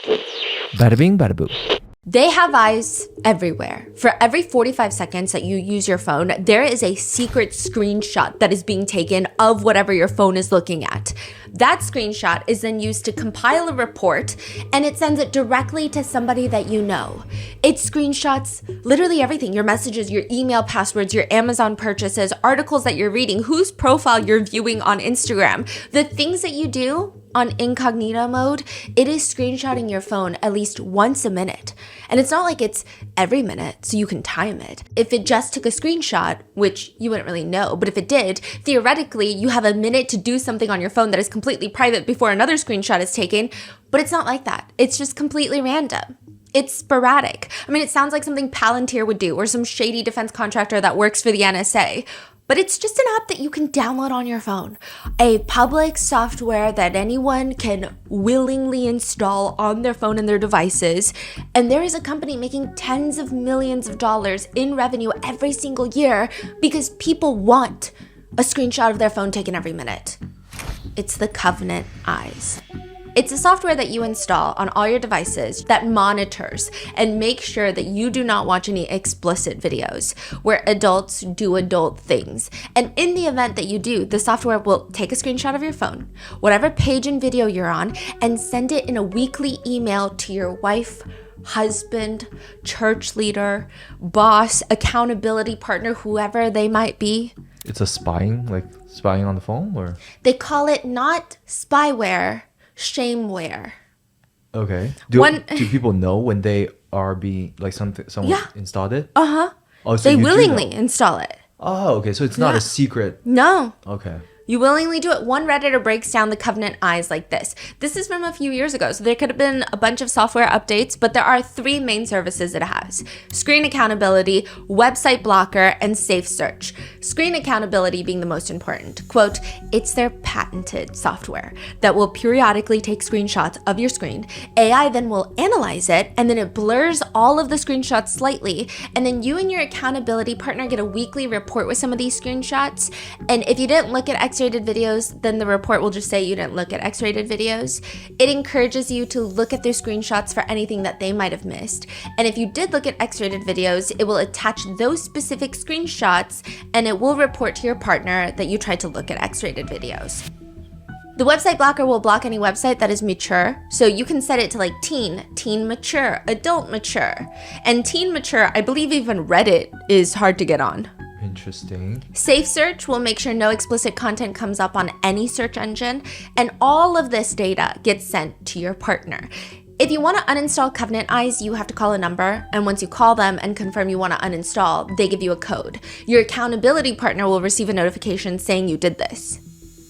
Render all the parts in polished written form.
Bada bing, bada boom. They have eyes everywhere. For every 45 seconds that you use your phone, there is a secret screenshot that is being taken of whatever your phone is looking at. That screenshot is then used to compile a report, and it sends it directly to somebody that you know. It screenshots literally everything: your messages, your email passwords, your Amazon purchases, articles that you're reading, whose profile you're viewing on Instagram. The things that you do on incognito mode, it is screenshotting your phone at least once a minute. And it's not like it's every minute, so you can time it. If it just took a screenshot, which you wouldn't really know, but if it did, theoretically, you have a minute to do something on your phone that is completely private before another screenshot is taken, but it's not like that. It's just completely random. It's sporadic. I mean, it sounds like something Palantir would do or some shady defense contractor that works for the NSA. But it's just an app that you can download on your phone. A public software that anyone can willingly install on their phone and their devices. And there is a company making tens of millions of dollars in revenue every single year because people want a screenshot of their phone taken every minute. It's the Covenant Eyes. It's a software that you install on all your devices that monitors and makes sure that you do not watch any explicit videos where adults do adult things. And in the event that you do, the software will take a screenshot of your phone, whatever page and video you're on, and send it in a weekly email to your wife, husband, church leader, boss, accountability partner, whoever they might be. It's a spying, like spying on the phone, or? They call it not spyware, shameware. Okay. Do people know when they are being, like, someone installed it? Uh-huh. Oh, so they willingly install it. Oh, okay. So it's not a secret. No. Okay. You willingly do it. One Redditor breaks down the Covenant Eyes like this. This is from a few years ago, so there could have been a bunch of software updates, but there are three main services it has: screen accountability, website blocker, and safe search. Screen accountability being the most important. Quote, it's their patented software that will periodically take screenshots of your screen. AI then will analyze it, and then it blurs all of the screenshots slightly, and then you and your accountability partner get a weekly report with some of these screenshots. And if you didn't look at X-rated videos, then the report will just say you didn't look at X-rated videos. It encourages you to look at their screenshots for anything that they might have missed. And if you did look at X-rated videos, it will attach those specific screenshots and it will report to your partner that you tried to look at X-rated videos. The website blocker will block any website that is mature, so you can set it to like teen mature, adult mature. And teen mature, I believe even Reddit is hard to get on. Interesting. Safe search will make sure no explicit content comes up on any search engine, and all of this data gets sent to your partner. If you want to uninstall Covenant Eyes, you have to call a number, and once you call them and confirm you want to uninstall, they give you a code. Your accountability partner will receive a notification saying you did this.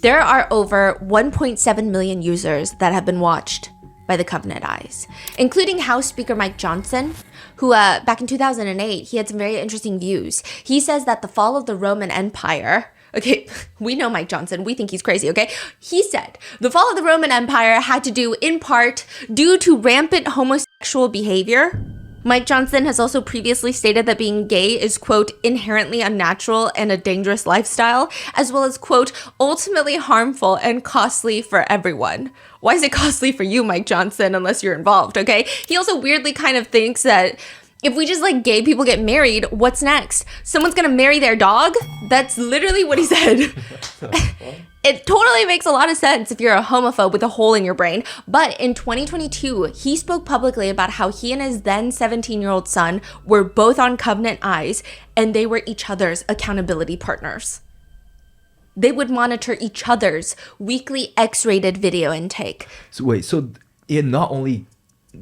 There are over 1.7 million users that have been watched by the Covenant Eyes, including House Speaker Mike Johnson, who back in 2008, he had some very interesting views. He says that the fall of the Roman Empire, okay, we know Mike Johnson, we think he's crazy, okay? He said the fall of the Roman Empire had to do in part due to rampant homosexual behavior. Mike Johnson has also previously stated that being gay is, quote, inherently unnatural and a dangerous lifestyle, as well as, quote, ultimately harmful and costly for everyone. Why is it costly for you, Mike Johnson, unless you're involved, okay? He also weirdly kind of thinks that if we just let gay people get married, what's next? Someone's gonna marry their dog? That's literally what he said. It totally makes a lot of sense if you're a homophobe with a hole in your brain. But in 2022, he spoke publicly about how he and his then 17-year-old son were both on Covenant Eyes, and they were each other's accountability partners. They would monitor each other's weekly X-rated video intake. So wait, so it not only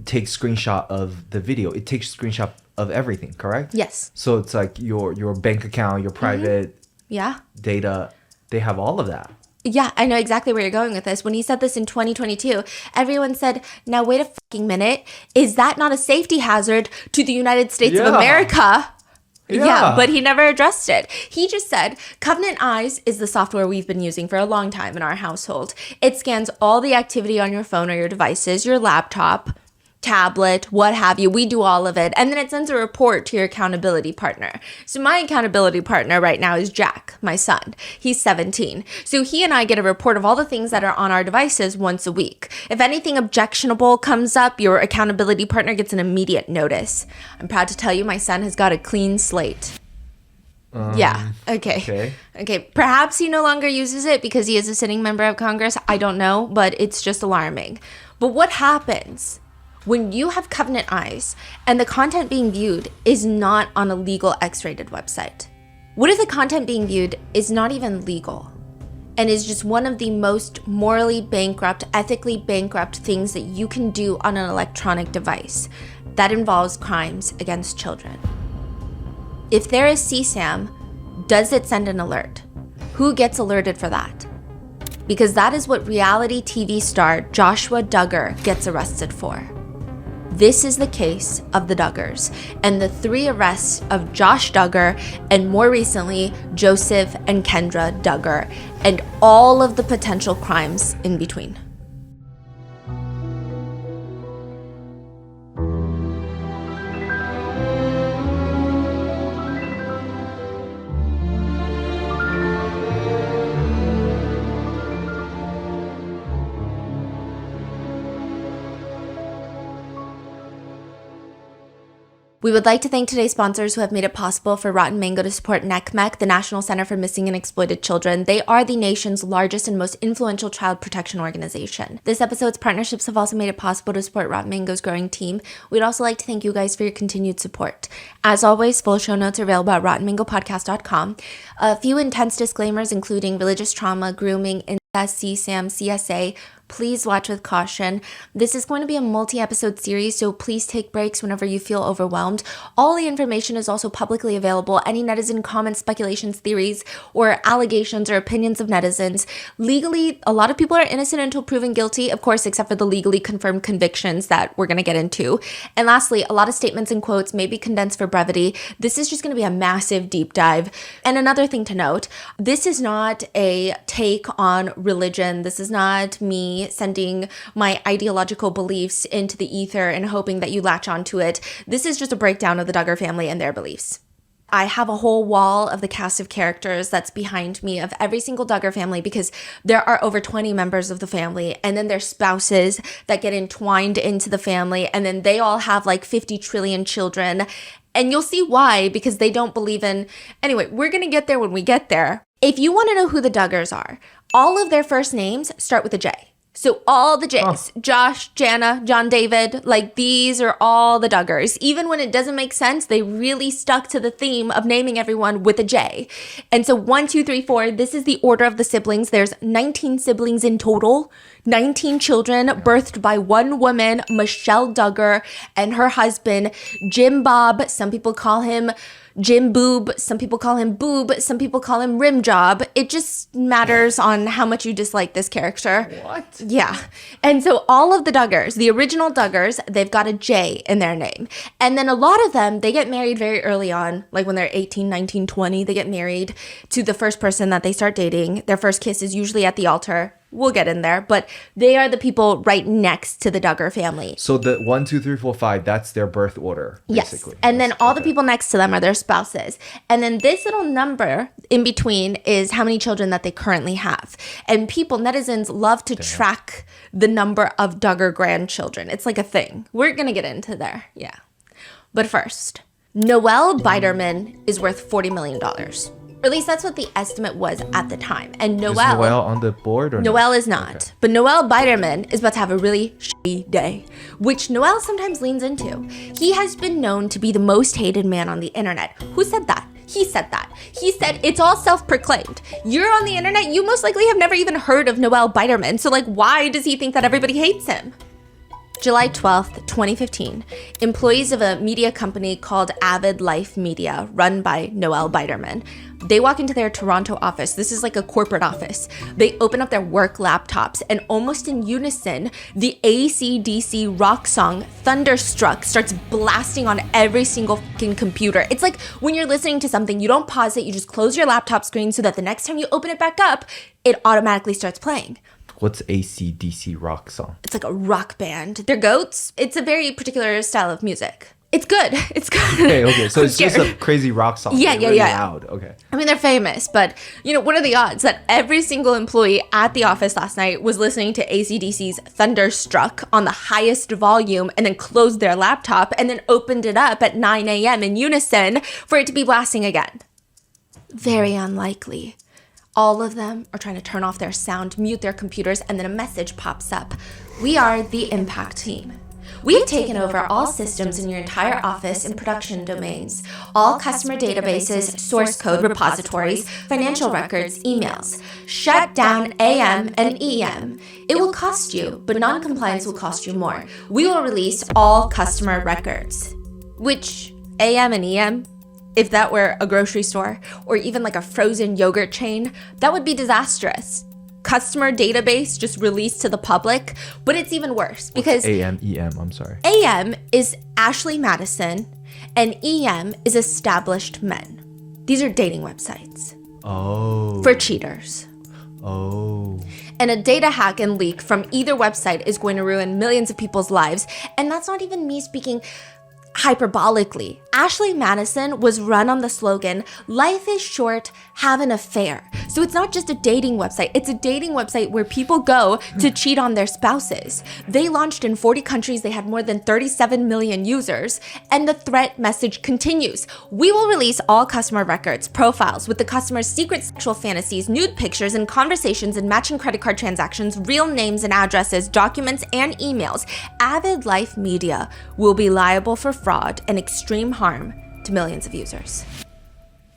takes screenshot of the video, it takes screenshot of everything, correct? Yes. So it's like your bank account, your private data, they have all of that. Yeah, I know exactly where you're going with this. When he said this in 2022, everyone said, now wait a fucking minute. Is that not a safety hazard to the United States of America? Yeah, but he never addressed it. He just said, Covenant Eyes is the software we've been using for a long time in our household. It scans all the activity on your phone or your devices, your laptop, tablet, what have you. We do all of it. And then it sends a report to your accountability partner. So my accountability partner right now is Jack, my son. He's 17. So he and I get a report of all the things that are on our devices once a week. If anything objectionable comes up, your accountability partner gets an immediate notice. I'm proud to tell you my son has got a clean slate. Yeah. Okay. Perhaps he no longer uses it because he is a sitting member of Congress. I don't know, but it's just alarming. But what happens when you have Covenant Eyes and the content being viewed is not on a legal X-rated website? What if the content being viewed is not even legal and is just one of the most morally bankrupt, ethically bankrupt things that you can do on an electronic device that involves crimes against children? If there is CSAM, does it send an alert? Who gets alerted for that? Because that is what reality TV star Joshua Duggar gets arrested for. This is the case of the Duggars and the 3 arrests of Josh Duggar and more recently Joseph and Kendra Duggar and all of the potential crimes in between. We would like to thank today's sponsors who have made it possible for Rotten Mango to support NCMEC, the National Center for Missing and Exploited Children. They are the nation's largest and most influential child protection organization. This episode's partnerships have also made it possible to support Rotten Mango's growing team. We'd also like to thank you guys for your continued support. As always, full show notes are available at rottenmangopodcast.com. A few intense disclaimers, including religious trauma, grooming, incest, CSAM, CSA. Please watch with caution. This is going to be a multi-episode series, so please take breaks whenever you feel overwhelmed. All the information is also publicly available. Any netizen comments, speculations, theories, or allegations or opinions of netizens. Legally, a lot of people are innocent until proven guilty, of course, except for the legally confirmed convictions that we're going to get into. And lastly, a lot of statements and quotes may be condensed for brevity. This is just going to be a massive deep dive. And another thing to note, this is not a take on religion. This is not me sending my ideological beliefs into the ether and hoping that you latch onto it. This is just a breakdown of the Duggar family and their beliefs. I have a whole wall of the cast of characters that's behind me of every single Duggar family because there are over 20 members of the family and then their spouses that get entwined into the family and then they all have like 50 trillion children. And you'll see why, because they don't believe in... Anyway, we're going to get there when we get there. If you want to know who the Duggars are, all of their first names start with a J. So all the J's, Josh, Jana, John David, like these are all the Duggars. Even when it doesn't make sense, they really stuck to the theme of naming everyone with a J. And so 1, 2, 3, 4, this is the order of the siblings. There's 19 siblings in total, 19 children birthed by one woman, Michelle Duggar, and her husband, Jim Bob. Some people call him Jim Boob, some people call him Boob, some people call him Rim Job. It just matters on how much you dislike this character. What? Yeah. And so all of the Duggars, the original Duggars, they've got a J in their name. And then a lot of them, they get married very early on, like when they're 18, 19, 20, they get married to the first person that they start dating. Their first kiss is usually at the altar. We'll get in there, but they are the people right next to the Duggar family. So the 1, 2, 3, 4, 5, that's their birth order, basically. Yes. And then all the people next to them are their spouses. And then this little number in between is how many children that they currently have. And people, netizens, love to track the number of Duggar grandchildren. It's like a thing. We're going to get into there. Yeah. But first, Noel Biderman is worth $40 million. Or at least that's what the estimate was at the time. And Noel... Is Noel on the board? Or Noel is not. Okay. But Noel Biderman is about to have a really shitty day, which Noel sometimes leans into. He has been known to be the most hated man on the internet. Who said that? He said that. He said it's all self-proclaimed. You're on the internet, you most likely have never even heard of Noel Biderman. So like, why does he think that everybody hates him? July 12th, 2015, employees of a media company called Avid Life Media, run by Noel Biderman, they walk into their Toronto office. This is like a corporate office. They open up their work laptops and almost in unison, the AC/DC rock song Thunderstruck starts blasting on every single fucking computer. It's like when you're listening to something, you don't pause it, you just close your laptop screen so that the next time you open it back up, it automatically starts playing. What's AC/DC rock song? It's like a rock band. They're goats. It's a very particular style of music. It's good. It's good. Okay. So it's just a crazy rock song. Yeah, They're really yeah. loud. Okay. I mean, they're famous, but what are the odds that every single employee at the office last night was listening to AC/DC's Thunderstruck on the highest volume and then closed their laptop and then opened it up at 9 a.m. in unison for it to be blasting again? Very unlikely. All of them are trying to turn off their sound, mute their computers, and then a message pops up. We are the Impact team. We've taken over all systems in your entire office and production domains, all customer databases, source code repositories, financial records, emails. Shut down AM and EM. It will cost you, but non-compliance will cost you more. We will release all customer records. Which AM and EM? If that were a grocery store or even like a frozen yogurt chain, that would be disastrous. Customer database just released to the public, but it's even worse because AM, EM, I'm sorry. AM is Ashley Madison and EM is established men. These are dating websites. Oh. For cheaters. Oh. And a data hack and leak from either website is going to ruin millions of people's lives. And that's not even me speaking hyperbolically. Ashley Madison was run on the slogan, "Life is short, have an affair." So it's not just a dating website, it's a dating website where people go to cheat on their spouses. They launched in 40 countries, they had more than 37 million users, and the threat message continues. We will release all customer records, profiles with the customer's secret sexual fantasies, nude pictures and conversations and matching credit card transactions, real names and addresses, documents and emails. Avid Life Media will be liable for fraud and extreme harm to millions of users.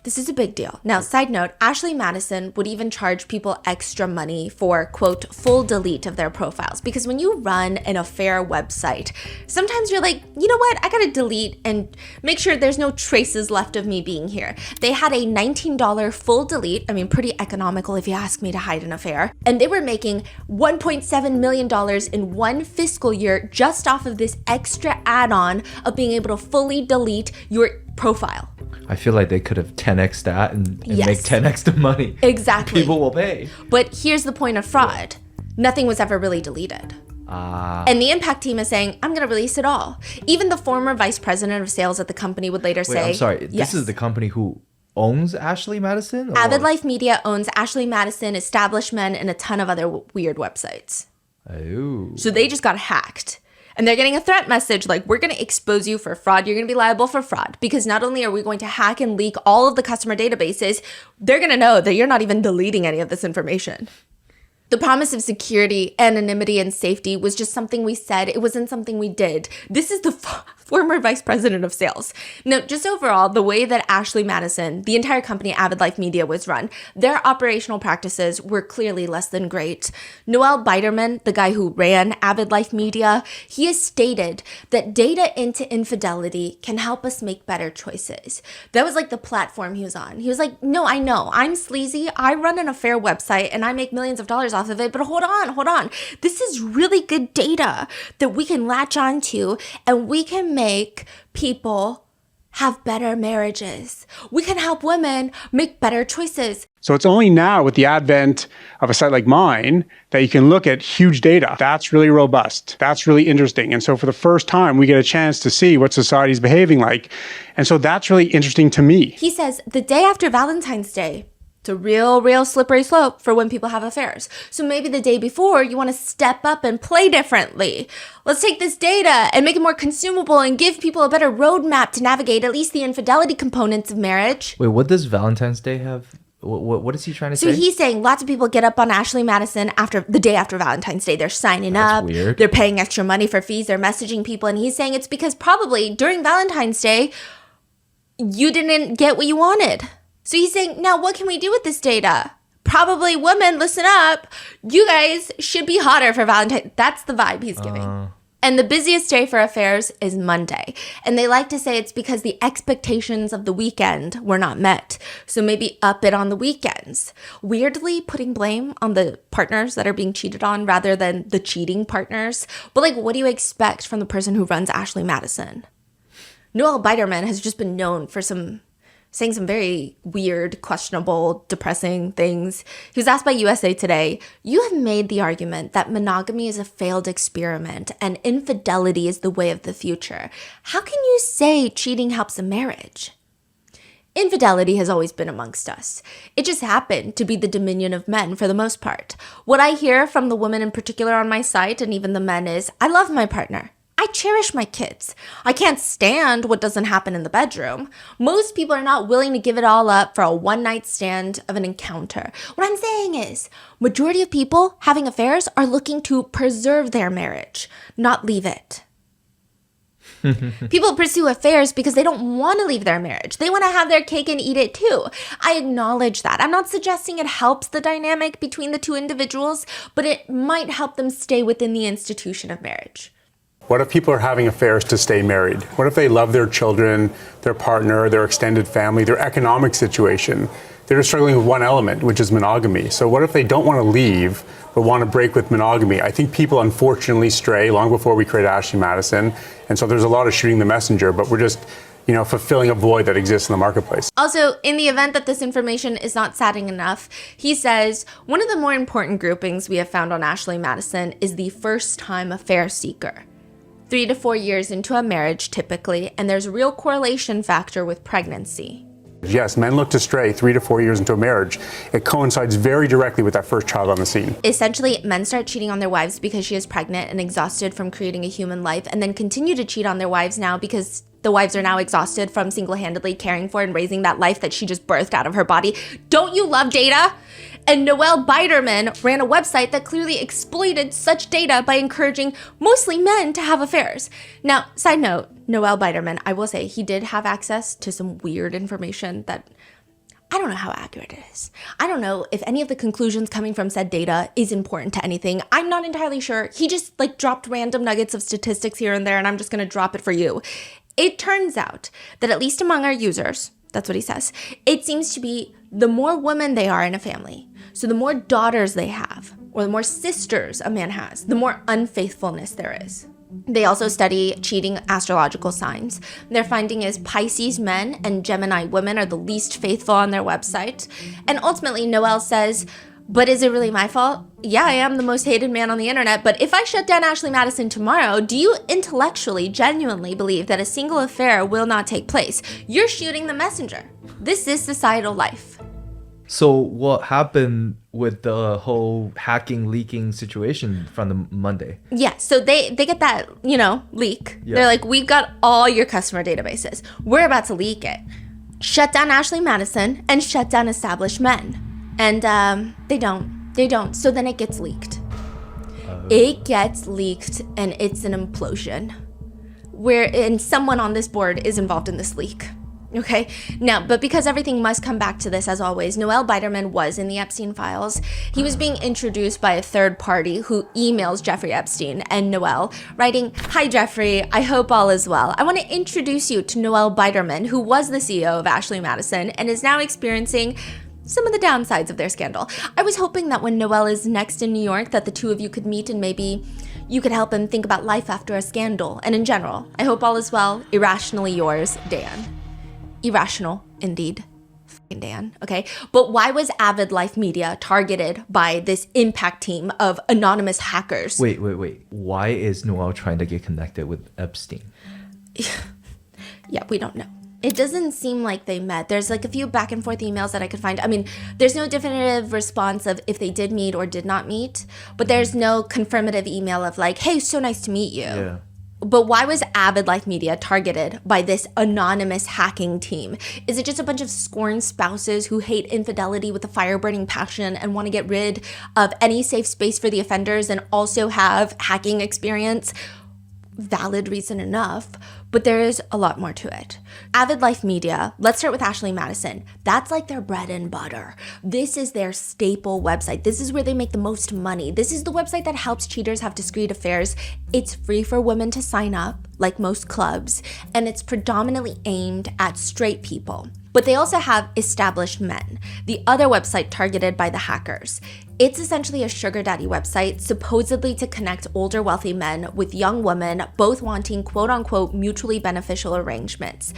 This is a big deal. Now, side note, Ashley Madison would even charge people extra money for, quote, full delete of their profiles. Because when you run an affair website, sometimes you're like, you know what? I gotta delete and make sure there's no traces left of me being here. They had a $19 full delete. I mean, pretty economical if you ask me to hide an affair. And they were making $1.7 million in one fiscal year just off of this extra add-on of being able to fully delete your profile. I feel like they could have 10x that and Yes. make 10x the money. Exactly. People will pay. But here's the point of fraud. Nothing was ever really deleted. And the Impact team is saying, I'm going to release it all. Even the former vice president of sales at the company would later say... Wait, I'm sorry. Yes. This is the company who owns Ashley Madison? Or? Avid Life Media owns Ashley Madison, Established Men, and a ton of other weird websites. Oh. So they just got hacked. And they're getting a threat message like, we're going to expose you for fraud. You're going to be liable for fraud. Because not only are we going to hack and leak all of the customer databases, they're going to know that you're not even deleting any of this information. The promise of security, anonymity, and safety was just something we said. It wasn't something we did. This is the former vice president of sales. Now, just overall, the way that Ashley Madison, the entire company, Avid Life Media, was run, their operational practices were clearly less than great. Noel Biderman, the guy who ran Avid Life Media, he has stated that data into infidelity can help us make better choices. That was like the platform he was on. He was like, no, I know, I'm sleazy. I run an affair website and I make millions of dollars off of it, but hold on. This is really good data that we can latch onto and we can make people have better marriages. We can help women make better choices. So it's only now with the advent of a site like mine that you can look at huge data. That's really robust. That's really interesting. And so for the first time, we get a chance to see what society's behaving like. And so that's really interesting to me. He says the day after Valentine's Day, it's a real slippery slope for when people have affairs. So maybe the day before, you want to step up and play differently. Let's take this data and make it more consumable and give people a better roadmap to navigate at least the infidelity components of marriage. Wait, what does Valentine's Day have? What is he trying to say? So he's saying lots of people get up on Ashley Madison after the day after Valentine's Day. They're signing up. Weird. They're paying extra money for fees. They're messaging people. And he's saying it's because probably during Valentine's Day, you didn't get what you wanted. So he's saying, now what can we do with this data? Probably women, listen up. You guys should be hotter for Valentine's. That's the vibe he's giving. And the busiest day for affairs is Monday. And they like to say it's because the expectations of the weekend were not met. So maybe up it on the weekends. Weirdly putting blame on the partners that are being cheated on rather than the cheating partners. But like, what do you expect from the person who runs Ashley Madison? Noel Biderman has just been known for some saying some very weird, questionable, depressing things. He was asked by USA Today, "You have made the argument that monogamy is a failed experiment and infidelity is the way of the future. How can you say cheating helps a marriage?" Infidelity has always been amongst us. It just happened to be the dominion of men for the most part. What I hear from the women in particular on my site and even the men is, I love my partner. I cherish my kids. I can't stand what doesn't happen in the bedroom. Most people are not willing to give it all up for a one-night stand of an encounter. What I'm saying is, majority of people having affairs are looking to preserve their marriage, not leave it. People pursue affairs because they don't want to leave their marriage. They want to have their cake and eat it too. I acknowledge that. I'm not suggesting it helps the dynamic between the two individuals, but it might help them stay within the institution of marriage. What if people are having affairs to stay married? What if they love their children, their partner, their extended family, their economic situation? They're just struggling with one element, which is monogamy. So what if they don't want to leave, but want to break with monogamy? I think people unfortunately stray long before we created Ashley Madison. And so there's a lot of shooting the messenger, but we're just, fulfilling a void that exists in the marketplace. Also, in the event that this information is not saddening enough, he says, one of the more important groupings we have found on Ashley Madison is the first-time affair seeker. 3 to 4 years into a marriage, typically, and there's a real correlation factor with pregnancy. Yes, men look to stray 3 to 4 years into a marriage. It coincides very directly with that first child on the scene. Essentially, men start cheating on their wives because she is pregnant and exhausted from creating a human life, and then continue to cheat on their wives now because the wives are now exhausted from single-handedly caring for and raising that life that she just birthed out of her body. Don't you love data? And Noel Biderman ran a website that clearly exploited such data by encouraging mostly men to have affairs. Now, side note, Noel Biderman, I will say he did have access to some weird information that I don't know how accurate it is. I don't know if any of the conclusions coming from said data is important to anything. I'm not entirely sure. He just dropped random nuggets of statistics here and there, and I'm just gonna drop it for you. It turns out that at least among our users, that's what he says, it seems to be the more women they are in a family, so the more daughters they have, or the more sisters a man has, the more unfaithfulness there is. They also study cheating astrological signs. Their finding is Pisces men and Gemini women are the least faithful on their website. And ultimately, Noel says, but is it really my fault? Yeah, I am the most hated man on the internet, but if I shut down Ashley Madison tomorrow, do you intellectually, genuinely believe that a single affair will not take place? You're shooting the messenger. This is societal life. So what happened with the whole hacking, leaking situation from the Monday? Yeah, so they get that, leak. Yeah. They're like, we've got all your customer databases. We're about to leak it. Shut down Ashley Madison and shut down established men. And they don't. So then it gets leaked. It gets leaked and it's an implosion. And someone on this board is involved in this leak. Okay, now, but because everything must come back to this, as always, Noel Biderman was in the Epstein files. He was being introduced by a third party who emails Jeffrey Epstein and Noel, writing, "Hi, Jeffrey, I hope all is well. I want to introduce you to Noel Biderman, who was the CEO of Ashley Madison and is now experiencing some of the downsides of their scandal. I was hoping that when Noel is next in New York, that the two of you could meet and maybe you could help him think about life after a scandal. And in general, I hope all is well. Irrationally yours, Dan." Irrational, indeed. Fucking Dan, okay? But why was Avid Life Media targeted by this impact team of anonymous hackers? Wait. Why is Noel trying to get connected with Epstein? Yeah, we don't know. It doesn't seem like they met. There's a few back and forth emails that I could find. I mean, there's no definitive response of if they did meet or did not meet, but there's no confirmative email of hey, so nice to meet you. Yeah. But why was Avid Life Media targeted by this anonymous hacking team? Is it just a bunch of scorned spouses who hate infidelity with a fire-burning passion and want to get rid of any safe space for the offenders and also have hacking experience? Valid reason enough, but there is a lot more to it. Avid Life Media, let's start with Ashley Madison. That's their bread and butter. This is their staple website. This is where they make the most money. This is the website that helps cheaters have discreet affairs. It's free for women to sign up, like most clubs, and it's predominantly aimed at straight people. But they also have established men, the other website targeted by the hackers. It's essentially a sugar daddy website, supposedly to connect older wealthy men with young women, both wanting quote unquote mutually beneficial arrangements.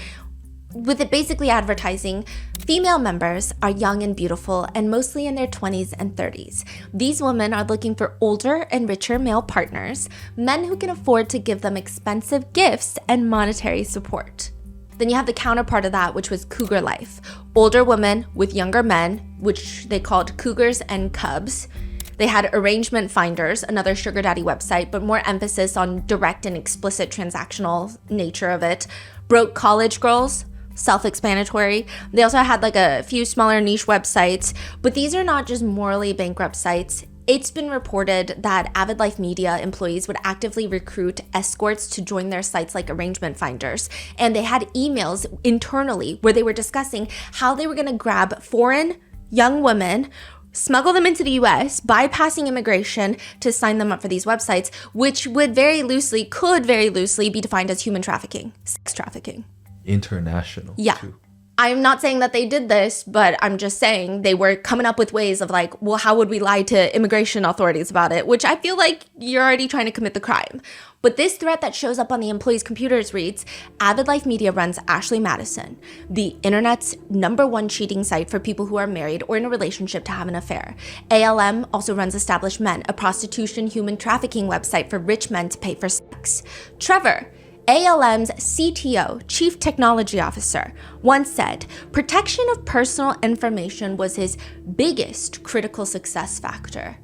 with it basically advertising female members are young and beautiful and mostly in their 20s and 30s. These women are looking for older and richer male partners, men who can afford to give them expensive gifts and monetary support. Then you have the counterpart of that, which was cougar life. Older women with younger men, which they called cougars and cubs. They had Arrangement Finders, another sugar daddy website, but more emphasis on direct and explicit transactional nature of it. Broke college girls, self-explanatory. They also had like a few smaller niche websites, but these are not just morally bankrupt sites. It's been reported that Avid Life Media employees would actively recruit escorts to join their sites like Arrangement Finders. And they had emails internally where they were discussing how they were going to grab foreign young women, smuggle them into the US, bypassing immigration to sign them up for these websites, which could very loosely be defined as human trafficking, sex trafficking. International. Yeah. Too. I'm not saying that they did this, but I'm just saying they were coming up with ways of like, well, how would we lie to immigration authorities about it? Which I feel like you're already trying to commit the crime. But this threat that shows up on the employees' computers reads, Avid Life Media runs Ashley Madison, the internet's #1 cheating site for people who are married or in a relationship to have an affair. ALM also runs Established Men, a prostitution human trafficking website for rich men to pay for sex. Trevor, ALM's CTO, Chief Technology Officer, once said, protection of personal information was his biggest critical success factor.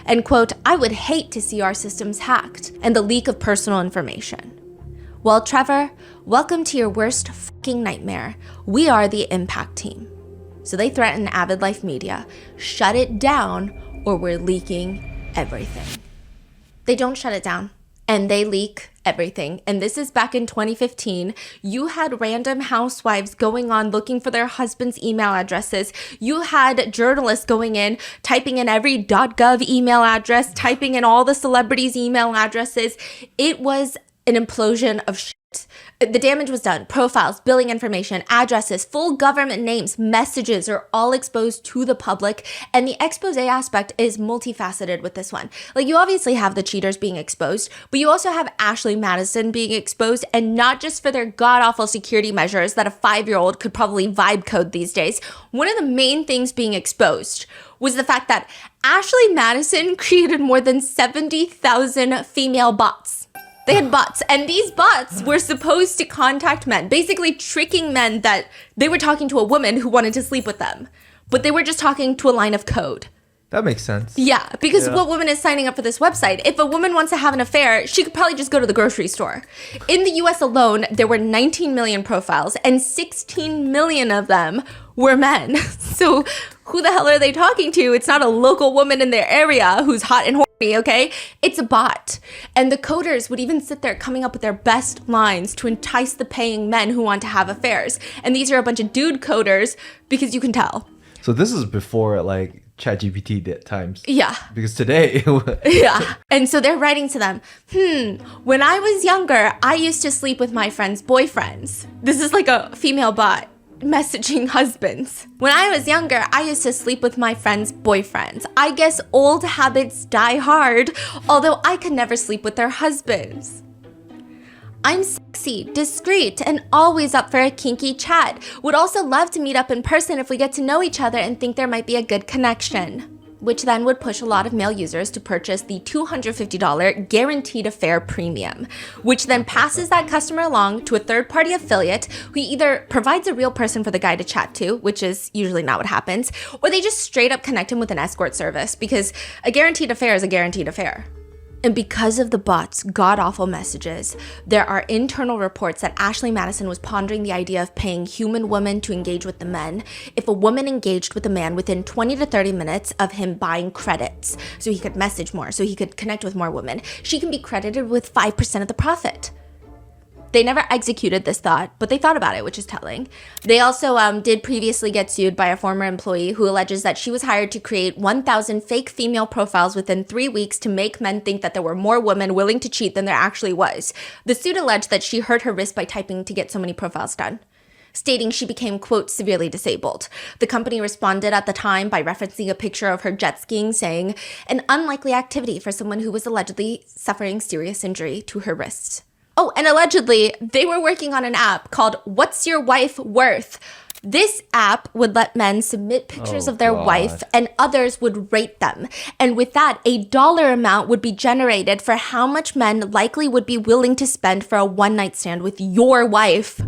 And quote, I would hate to see our systems hacked and the leak of personal information. Well, Trevor, welcome to your worst fucking nightmare. We are the impact team. So they threaten Avid Life Media, shut it down or we're leaking everything. They don't shut it down. And they leak everything. And this is back in 2015. You had random housewives going on looking for their husband's email addresses. You had journalists going in, typing in every .gov email address, typing in all the celebrities' email addresses. It was an implosion of shit. The damage was done. Profiles, billing information, addresses, full government names, messages are all exposed to the public. And the expose aspect is multifaceted with this one. Like, you obviously have the cheaters being exposed, but you also have Ashley Madison being exposed, and not just for their god-awful security measures that a 5-year-old could probably vibe code these days. One of the main things being exposed was the fact that Ashley Madison created more than 70,000 female bots. They had bots, and these bots were supposed to contact men, basically tricking men that they were talking to a woman who wanted to sleep with them, but they were just talking to a line of code. That makes sense. Yeah, because what woman is signing up for this website? If a woman wants to have an affair, she could probably just go to the grocery store. In the US alone, there were 19 million profiles, and 16 million of them were men. So who the hell are they talking to? It's not a local woman in their area who's hot and horny, okay? It's a bot. And the coders would even sit there coming up with their best lines to entice the paying men who want to have affairs. And these are a bunch of dude coders, because you can tell. So this is before like ChatGPT did times. Yeah. Because today. Yeah. And so they're writing to them, when I was younger, I used to sleep with my friends' boyfriends. This is like a female bot messaging husbands. When I was younger, I used to sleep with my friends' boyfriends. I guess old habits die hard, although I could never sleep with their husbands. I'm sexy, discreet, and always up for a kinky chat. Would also love to meet up in person if we get to know each other and think there might be a good connection. Which then would push a lot of male users to purchase the $250 Guaranteed Affair Premium, which then passes that customer along to a third-party affiliate who either provides a real person for the guy to chat to, which is usually not what happens, or they just straight up connect him with an escort service, because a guaranteed affair is a guaranteed affair. And because of the bots' god-awful messages, there are internal reports that Ashley Madison was pondering the idea of paying human women to engage with the men if a woman engaged with a man within 20 to 30 minutes of him buying credits, so he could message more, so he could connect with more women. She can be credited with 5% of the profit. They never executed this thought, but they thought about it, which is telling. They also did previously get sued by a former employee who alleges that she was hired to create 1,000 fake female profiles within 3 weeks to make men think that there were more women willing to cheat than there actually was. The suit alleged that she hurt her wrist by typing to get so many profiles done, stating she became, quote, severely disabled. The company responded at the time by referencing a picture of her jet skiing, saying, an unlikely activity for someone who was allegedly suffering serious injury to her wrists. Oh, and allegedly, they were working on an app called What's Your Wife Worth? This app would let men submit pictures of their wife and others would rate them. And with that, a dollar amount would be generated for how much men likely would be willing to spend for a one-night stand with your wife.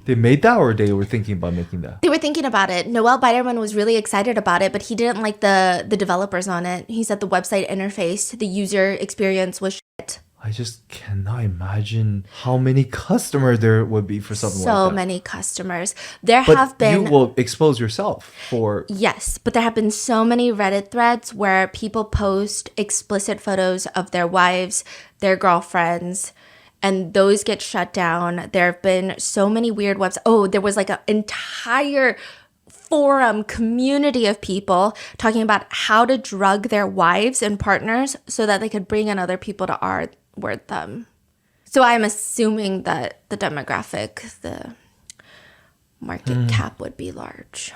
They made that, or they were thinking about making that? They were thinking about it. Noel Biderman was really excited about it, but he didn't like the developers on it. He said the website interface, the user experience was shit. I just cannot imagine how many customers there would be for something like that. So many customers. There have been... you will expose yourself for... Yes, but there have been so many Reddit threads where people post explicit photos of their wives, their girlfriends, and those get shut down. There have been so many weird websites. Oh, there was like an entire forum community of people talking about how to drug their wives and partners so that they could bring in other people to word them. So I'm assuming that the demographic, the market cap would be large.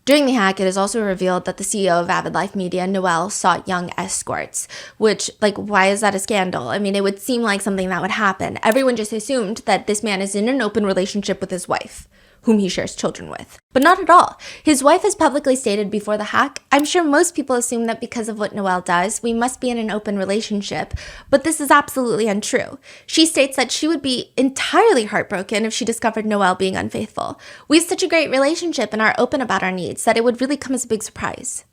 During the hack, it is also revealed that the CEO of Avid Life Media, Noel, sought young escorts, which, like, why is that a scandal? I mean, it would seem like something that would happen. Everyone just assumed that this man is in an open relationship with his wife, whom he shares children with. But not at all. His wife has publicly stated before the hack, I'm sure most people assume that because of what Noel does, we must be in an open relationship, but this is absolutely untrue. She states that she would be entirely heartbroken if she discovered Noel being unfaithful. We have such a great relationship and are open about our needs that it would really come as a big surprise.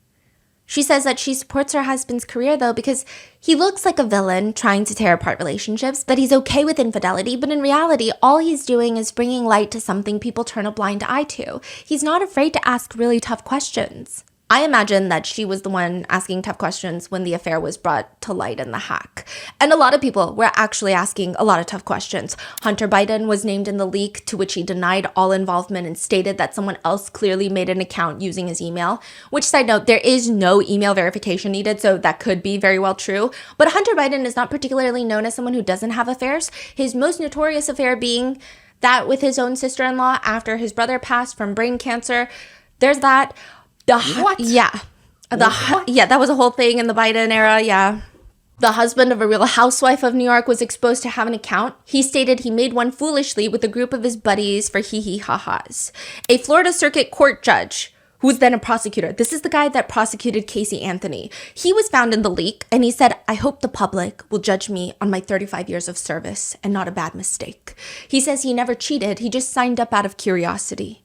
She says that she supports her husband's career, though, because he looks like a villain trying to tear apart relationships, that he's okay with infidelity, but in reality, all he's doing is bringing light to something people turn a blind eye to. He's not afraid to ask really tough questions. I imagine that she was the one asking tough questions when the affair was brought to light in the hack. And a lot of people were actually asking a lot of tough questions. Hunter Biden was named in the leak, to which he denied all involvement and stated that someone else clearly made an account using his email. Which, side note, there is no email verification needed, so that could be very well true. But Hunter Biden is not particularly known as someone who doesn't have affairs. His most notorious affair being that with his own sister-in-law after his brother passed from brain cancer. There's that. What? Yeah. Yeah, that was a whole thing in the Biden era, yeah. The husband of a real housewife of New York was exposed to have an account. He stated he made one foolishly with a group of his buddies for hee-hee-ha-has. A Florida Circuit Court judge, who was then a prosecutor. This is the guy that prosecuted Casey Anthony. He was found in the leak, and he said, I hope the public will judge me on my 35 years of service and not a bad mistake. He says he never cheated. He just signed up out of curiosity.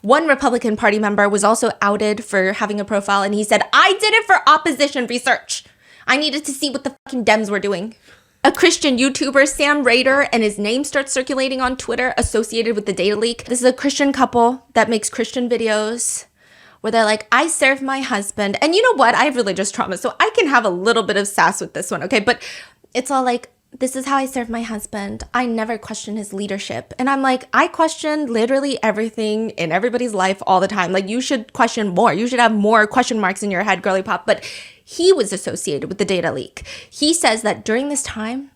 One Republican Party member was also outed for having a profile, and he said, I did it for opposition research. I needed to see what the fucking Dems were doing. A Christian YouTuber, Sam Rader, and his name starts circulating on Twitter associated with the data leak. This is a Christian couple that makes Christian videos where they're like, I serve my husband. And you know what? I have religious trauma, so I can have a little bit of sass with this one, okay? But it's all like, this is how I serve my husband. I never question his leadership. And I'm like, I question literally everything in everybody's life all the time. Like, you should question more. You should have more question marks in your head, girly pop. But he was associated with the data leak. He says that during this time,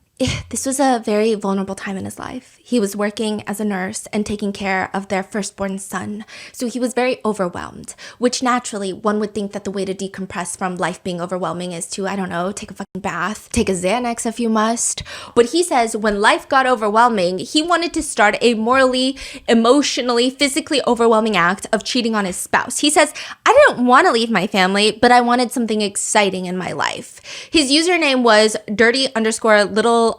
this was a very vulnerable time in his life. He was working as a nurse and taking care of their firstborn son. So he was very overwhelmed, which naturally one would think that the way to decompress from life being overwhelming is to, I don't know, take a fucking bath, take a Xanax if you must. But he says when life got overwhelming, he wanted to start a morally, emotionally, physically overwhelming act of cheating on his spouse. He says, I didn't want to leave my family, but I wanted something exciting in my life. His username was dirty_little_secret_man.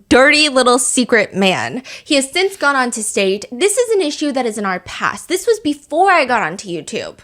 Dirty little secret man. He has since gone on to state, this is an issue that is in our past. This was before I got onto YouTube.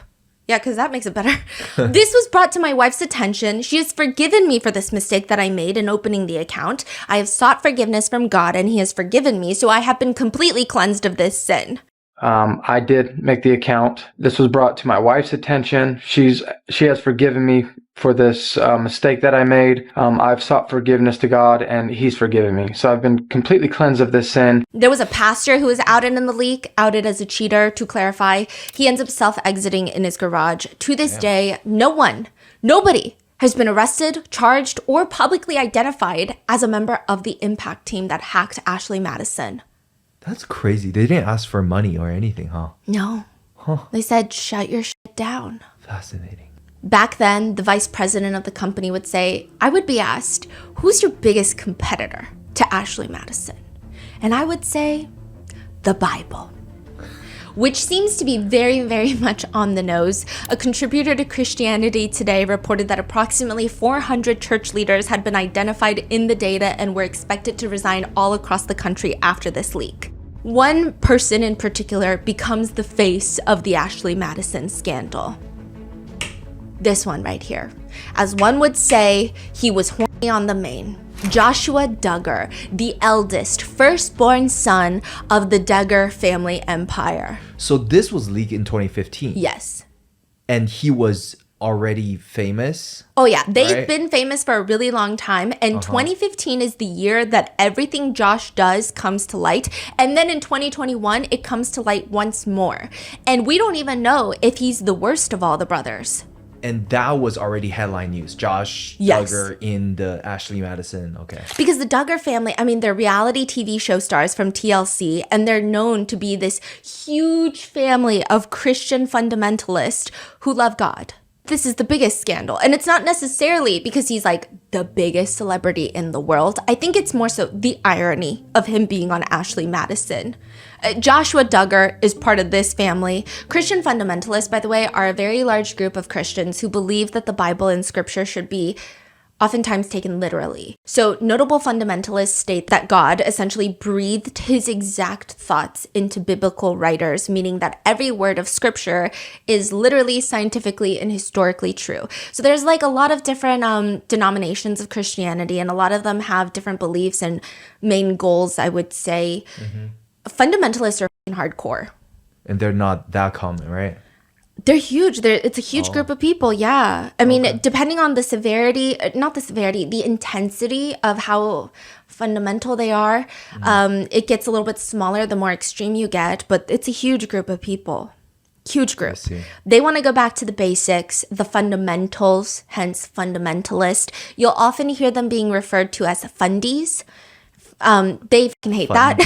Yeah, because that makes it better. This was brought to my wife's attention. She has forgiven me for this mistake that I made in opening the account. I have sought forgiveness from God and he has forgiven me, so I have been completely cleansed of this sin. I did make the account. This was brought to my wife's attention. She has forgiven me for this mistake that I made. I've sought forgiveness to God and he's forgiven me. So I've been completely cleansed of this sin. There was a pastor who was outed in the leak, outed as a cheater, to clarify. He ends up self-exiting in his garage. To this day, nobody has been arrested, charged, or publicly identified as a member of the impact team that hacked Ashley Madison. That's crazy. They didn't ask for money or anything, huh? No. Huh. They said, shut your shit down. Fascinating. Back then, the vice president of the company would say, I would be asked, who's your biggest competitor to Ashley Madison? And I would say, the Bible. Which seems to be very, very much on the nose. A contributor to Christianity Today reported that approximately 400 church leaders had been identified in the data and were expected to resign all across the country after this leak. One person in particular becomes the face of the Ashley Madison scandal. This one right here. As one would say, he was horny on the main. Joshua Duggar, the eldest, firstborn son of the Duggar family empire. So this was leaked in 2015. Yes. And he was already famous. Oh yeah, they've right? been famous for a really long time, and 2015 is the year that everything Josh does comes to light, and then in 2021 it comes to light once more. And we don't even know if he's the worst of all the brothers. And that was already headline news. Josh Yes. Duggar in the Ashley Madison. Okay. Because the Duggar family, I mean, they're reality TV show stars from TLC, and they're known to be this huge family of Christian fundamentalists who love God. This is the biggest scandal. And it's not necessarily because he's like the biggest celebrity in the world. I think it's more so the irony of him being on Ashley Madison. Joshua Duggar is part of this family. Christian fundamentalists, by the way, are a very large group of Christians who believe that the Bible and scripture should be oftentimes taken literally. So notable fundamentalists state that God essentially breathed his exact thoughts into biblical writers, meaning that every word of scripture is literally scientifically and historically true. So there's like a lot of different denominations of Christianity, and a lot of them have different beliefs and main goals, I would say. Fundamentalists are hardcore. And they're not that common, right? They're huge. It's a huge group of people, yeah. I mean, depending on the severity, not the severity, the intensity of how fundamental they are, it gets a little bit smaller the more extreme you get, but it's a huge group of people. Huge group. They want to go back to the basics, the fundamentals, hence fundamentalist. You'll often hear them being referred to as fundies. They fucking hate that.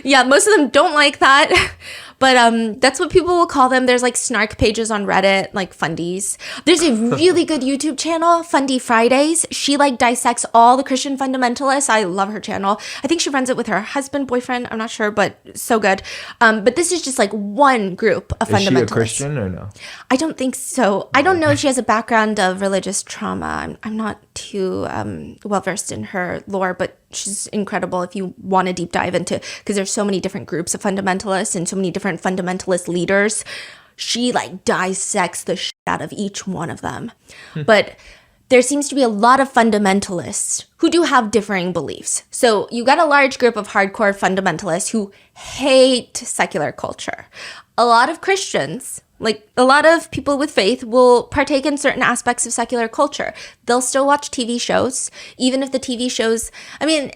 Yeah, most of them don't like that. But that's what people will call them. There's like snark pages on Reddit, like fundies. There's a really good YouTube channel, Fundy Fridays. She like dissects all the Christian fundamentalists. I love her channel. I think she runs it with her husband, boyfriend. I'm not sure, but so good. But this is just like one group of fundamentalists. Is she a Christian or no? I don't think so. I don't know if she has a background of religious trauma. I'm not too well versed in her lore, but she's incredible if you want to deep dive into, because there's so many different groups of fundamentalists and so many different fundamentalist leaders. She like dissects the shit out of each one of them. But there seems to be a lot of fundamentalists who do have differing beliefs. So you got a large group of hardcore fundamentalists who hate secular culture. A lot of Christians, like a lot of people with faith, will partake in certain aspects of secular culture. They'll still watch TV shows, even if the TV shows, I mean,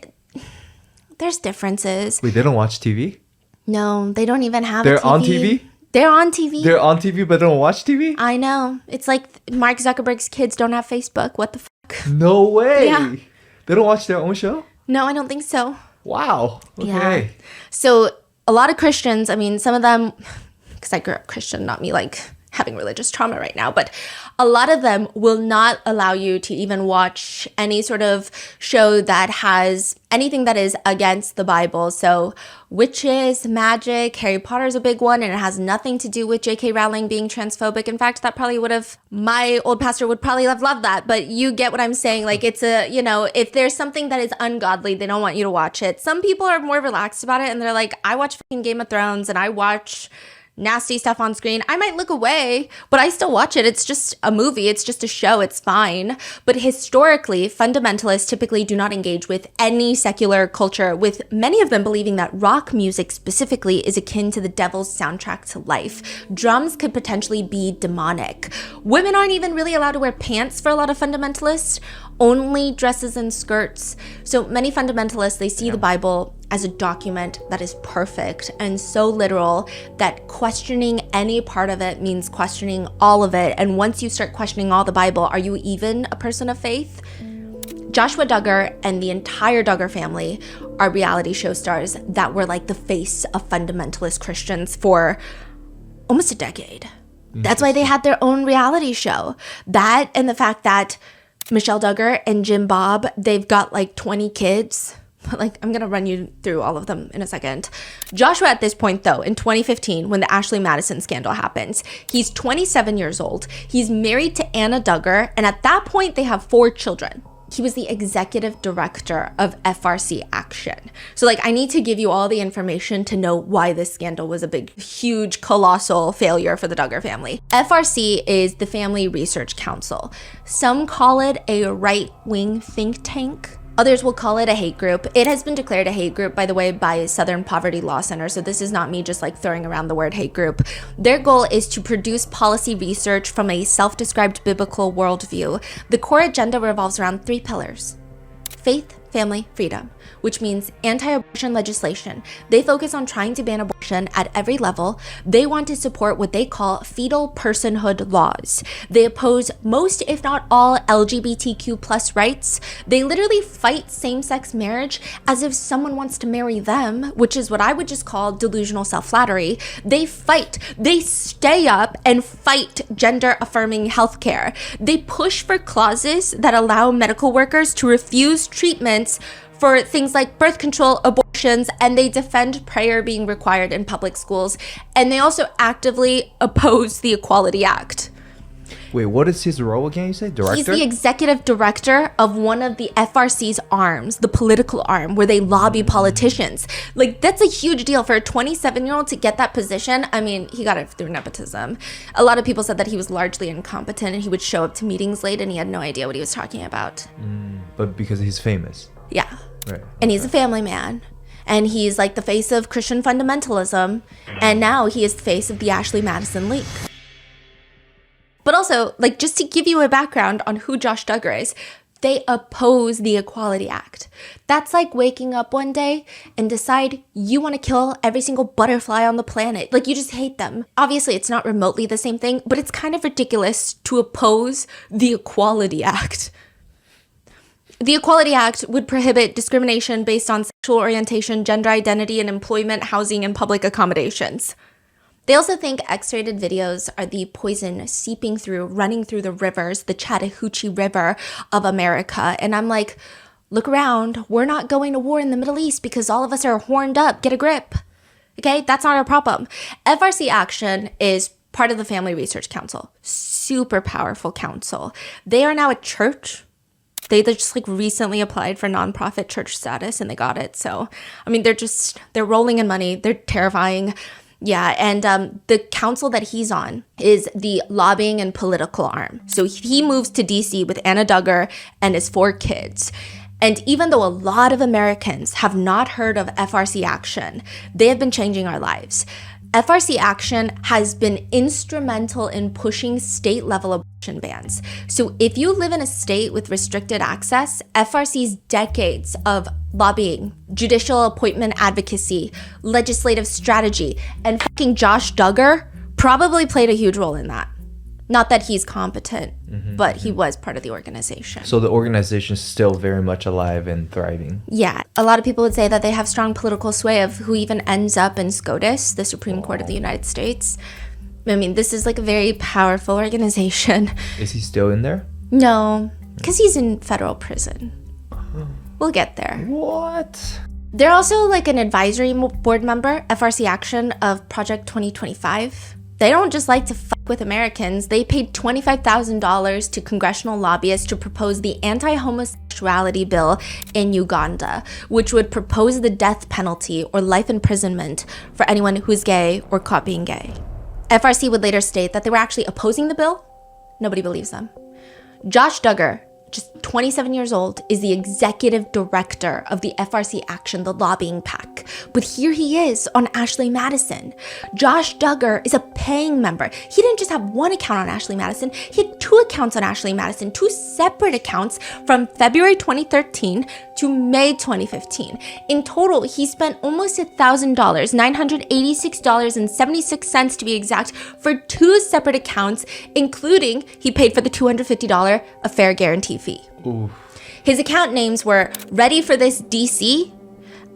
there's differences. Wait, they don't watch TV? No, they don't even have They're a TV. on TV? They're on TV. They're on TV but don't watch TV? I know. It's like Mark Zuckerberg's kids don't have Facebook. What the fuck? No way. Yeah. They don't watch their own show? No, I don't think so. Wow. Okay. Yeah. So a lot of Christians, I mean, some of them, because I grew up Christian, not me like having religious trauma right now, but a lot of them will not allow you to even watch any sort of show that has anything that is against the Bible. So witches, magic, Harry Potter's a big one, and it has nothing to do with J.K. Rowling being transphobic. In fact, that probably would have, my old pastor would probably have loved that, but you get what I'm saying. Like it's a, you know, if there's something that is ungodly, they don't want you to watch it. Some people are more relaxed about it and they're like, I watch fucking Game of Thrones and I watch nasty stuff on screen. I might look away, but I still watch it. It's just a movie. It's just a show. It's fine. But historically, fundamentalists typically do not engage with any secular culture, with many of them believing that rock music specifically is akin to the devil's soundtrack to life. Drums could potentially be demonic. Women aren't even really allowed to wear pants for a lot of fundamentalists, only dresses and skirts. So many fundamentalists, they see the Bible as a document that is perfect and so literal that questioning any part of it means questioning all of it. And once you start questioning all the Bible, are you even a person of faith? Joshua Duggar and the entire Duggar family are reality show stars that were like the face of fundamentalist Christians for almost a decade. That's why they had their own reality show. That and the fact that Michelle Duggar and Jim Bob, they've got like 20 kids. Like, I'm going to run you through all of them in a second. Joshua, at this point, though, in 2015, when the Ashley Madison scandal happens, he's 27 years old. He's married to Anna Duggar, and at that point, they have 4 children. He was the executive director of FRC Action. So, like, I need to give you all the information to know why this scandal was a big, huge, colossal failure for the Duggar family. FRC is the Family Research Council. Some call it a right-wing think tank. Others will call it a hate group. It has been declared a hate group, by the way, by Southern Poverty Law Center. So this is not me just like throwing around the word hate group. Their goal is to produce policy research from a self-described biblical worldview. The core agenda revolves around 3 pillars: faith, family, freedom, which means anti-abortion legislation. They focus on trying to ban abortion at every level. They want to support what they call fetal personhood laws. They oppose most, if not all, LGBTQ plus rights. They literally fight same-sex marriage as if someone wants to marry them, which is what I would just call delusional self-flattery. They stay up and fight gender-affirming healthcare. They push for clauses that allow medical workers to refuse treatments for things like birth control, abortions, and they defend prayer being required in public schools. And they also actively oppose the Equality Act. Wait, what is his role again, you say? Director? He's the executive director of one of the FRC's arms, the political arm, where they lobby politicians. Like, that's a huge deal for a 27-year-old to get that position. I mean, he got it through nepotism. A lot of people said that he was largely incompetent and he would show up to meetings late and he had no idea what he was talking about. But because he's famous. Yeah. Right. And he's a family man. And he's like the face of Christian fundamentalism. And now he is the face of the Ashley Madison leak. But also, like, just to give you a background on who Josh Duggar is, they oppose the Equality Act. That's like waking up one day and decide you want to kill every single butterfly on the planet. Like, you just hate them. Obviously, it's not remotely the same thing, but it's kind of ridiculous to oppose the Equality Act. The Equality Act would prohibit discrimination based on sexual orientation, gender identity, and employment, housing, and public accommodations. They also think X-rated videos are the poison seeping through, running through the rivers, the Chattahoochee River of America. And I'm like, look around. We're not going to war in the Middle East because all of us are horned up. Get a grip. Okay, that's not our problem. FRC Action is part of the Family Research Council. Super powerful council. They are now a church. They just like recently applied for nonprofit church status and they got it. So, I mean, they're rolling in money. They're terrifying. Yeah, and the council that he's on is the lobbying and political arm. So he moves to DC with Anna Duggar and his 4 kids. And even though a lot of Americans have not heard of FRC Action, they have been changing our lives. FRC Action has been instrumental in pushing state-level abortion bans. So if you live in a state with restricted access, FRC's decades of lobbying, judicial appointment advocacy, legislative strategy, and fucking Josh Duggar probably played a huge role in that. Not that he's competent, but he was part of the organization. So the organization is still very much alive and thriving. Yeah. A lot of people would say that they have strong political sway of who even ends up in SCOTUS, the Supreme Court of the United States. I mean, this is like a very powerful organization. Is he still in there? No, because he's in federal prison. We'll get there. What? They're also like an advisory board member, FRC Action, of Project 2025. They don't just like to fuck with Americans. They paid $25,000 to congressional lobbyists to propose the anti-homosexuality bill in Uganda, which would propose the death penalty or life imprisonment for anyone who's gay or caught being gay. FRC would later state that they were actually opposing the bill. Nobody believes them. Josh Duggar, just 27 years old, is the executive director of the FRC Action, the lobbying pack. But here he is on Ashley Madison. Josh Duggar is a paying member. He didn't just have one account on Ashley Madison. He had 2 accounts on Ashley Madison, 2 separate accounts from February 2013 to May 2015. In total, he spent almost $1,000, $986.76 to be exact, for 2 separate accounts, including he paid for the $250 affair guarantee fee. Ooh. His account names were Ready for This DC.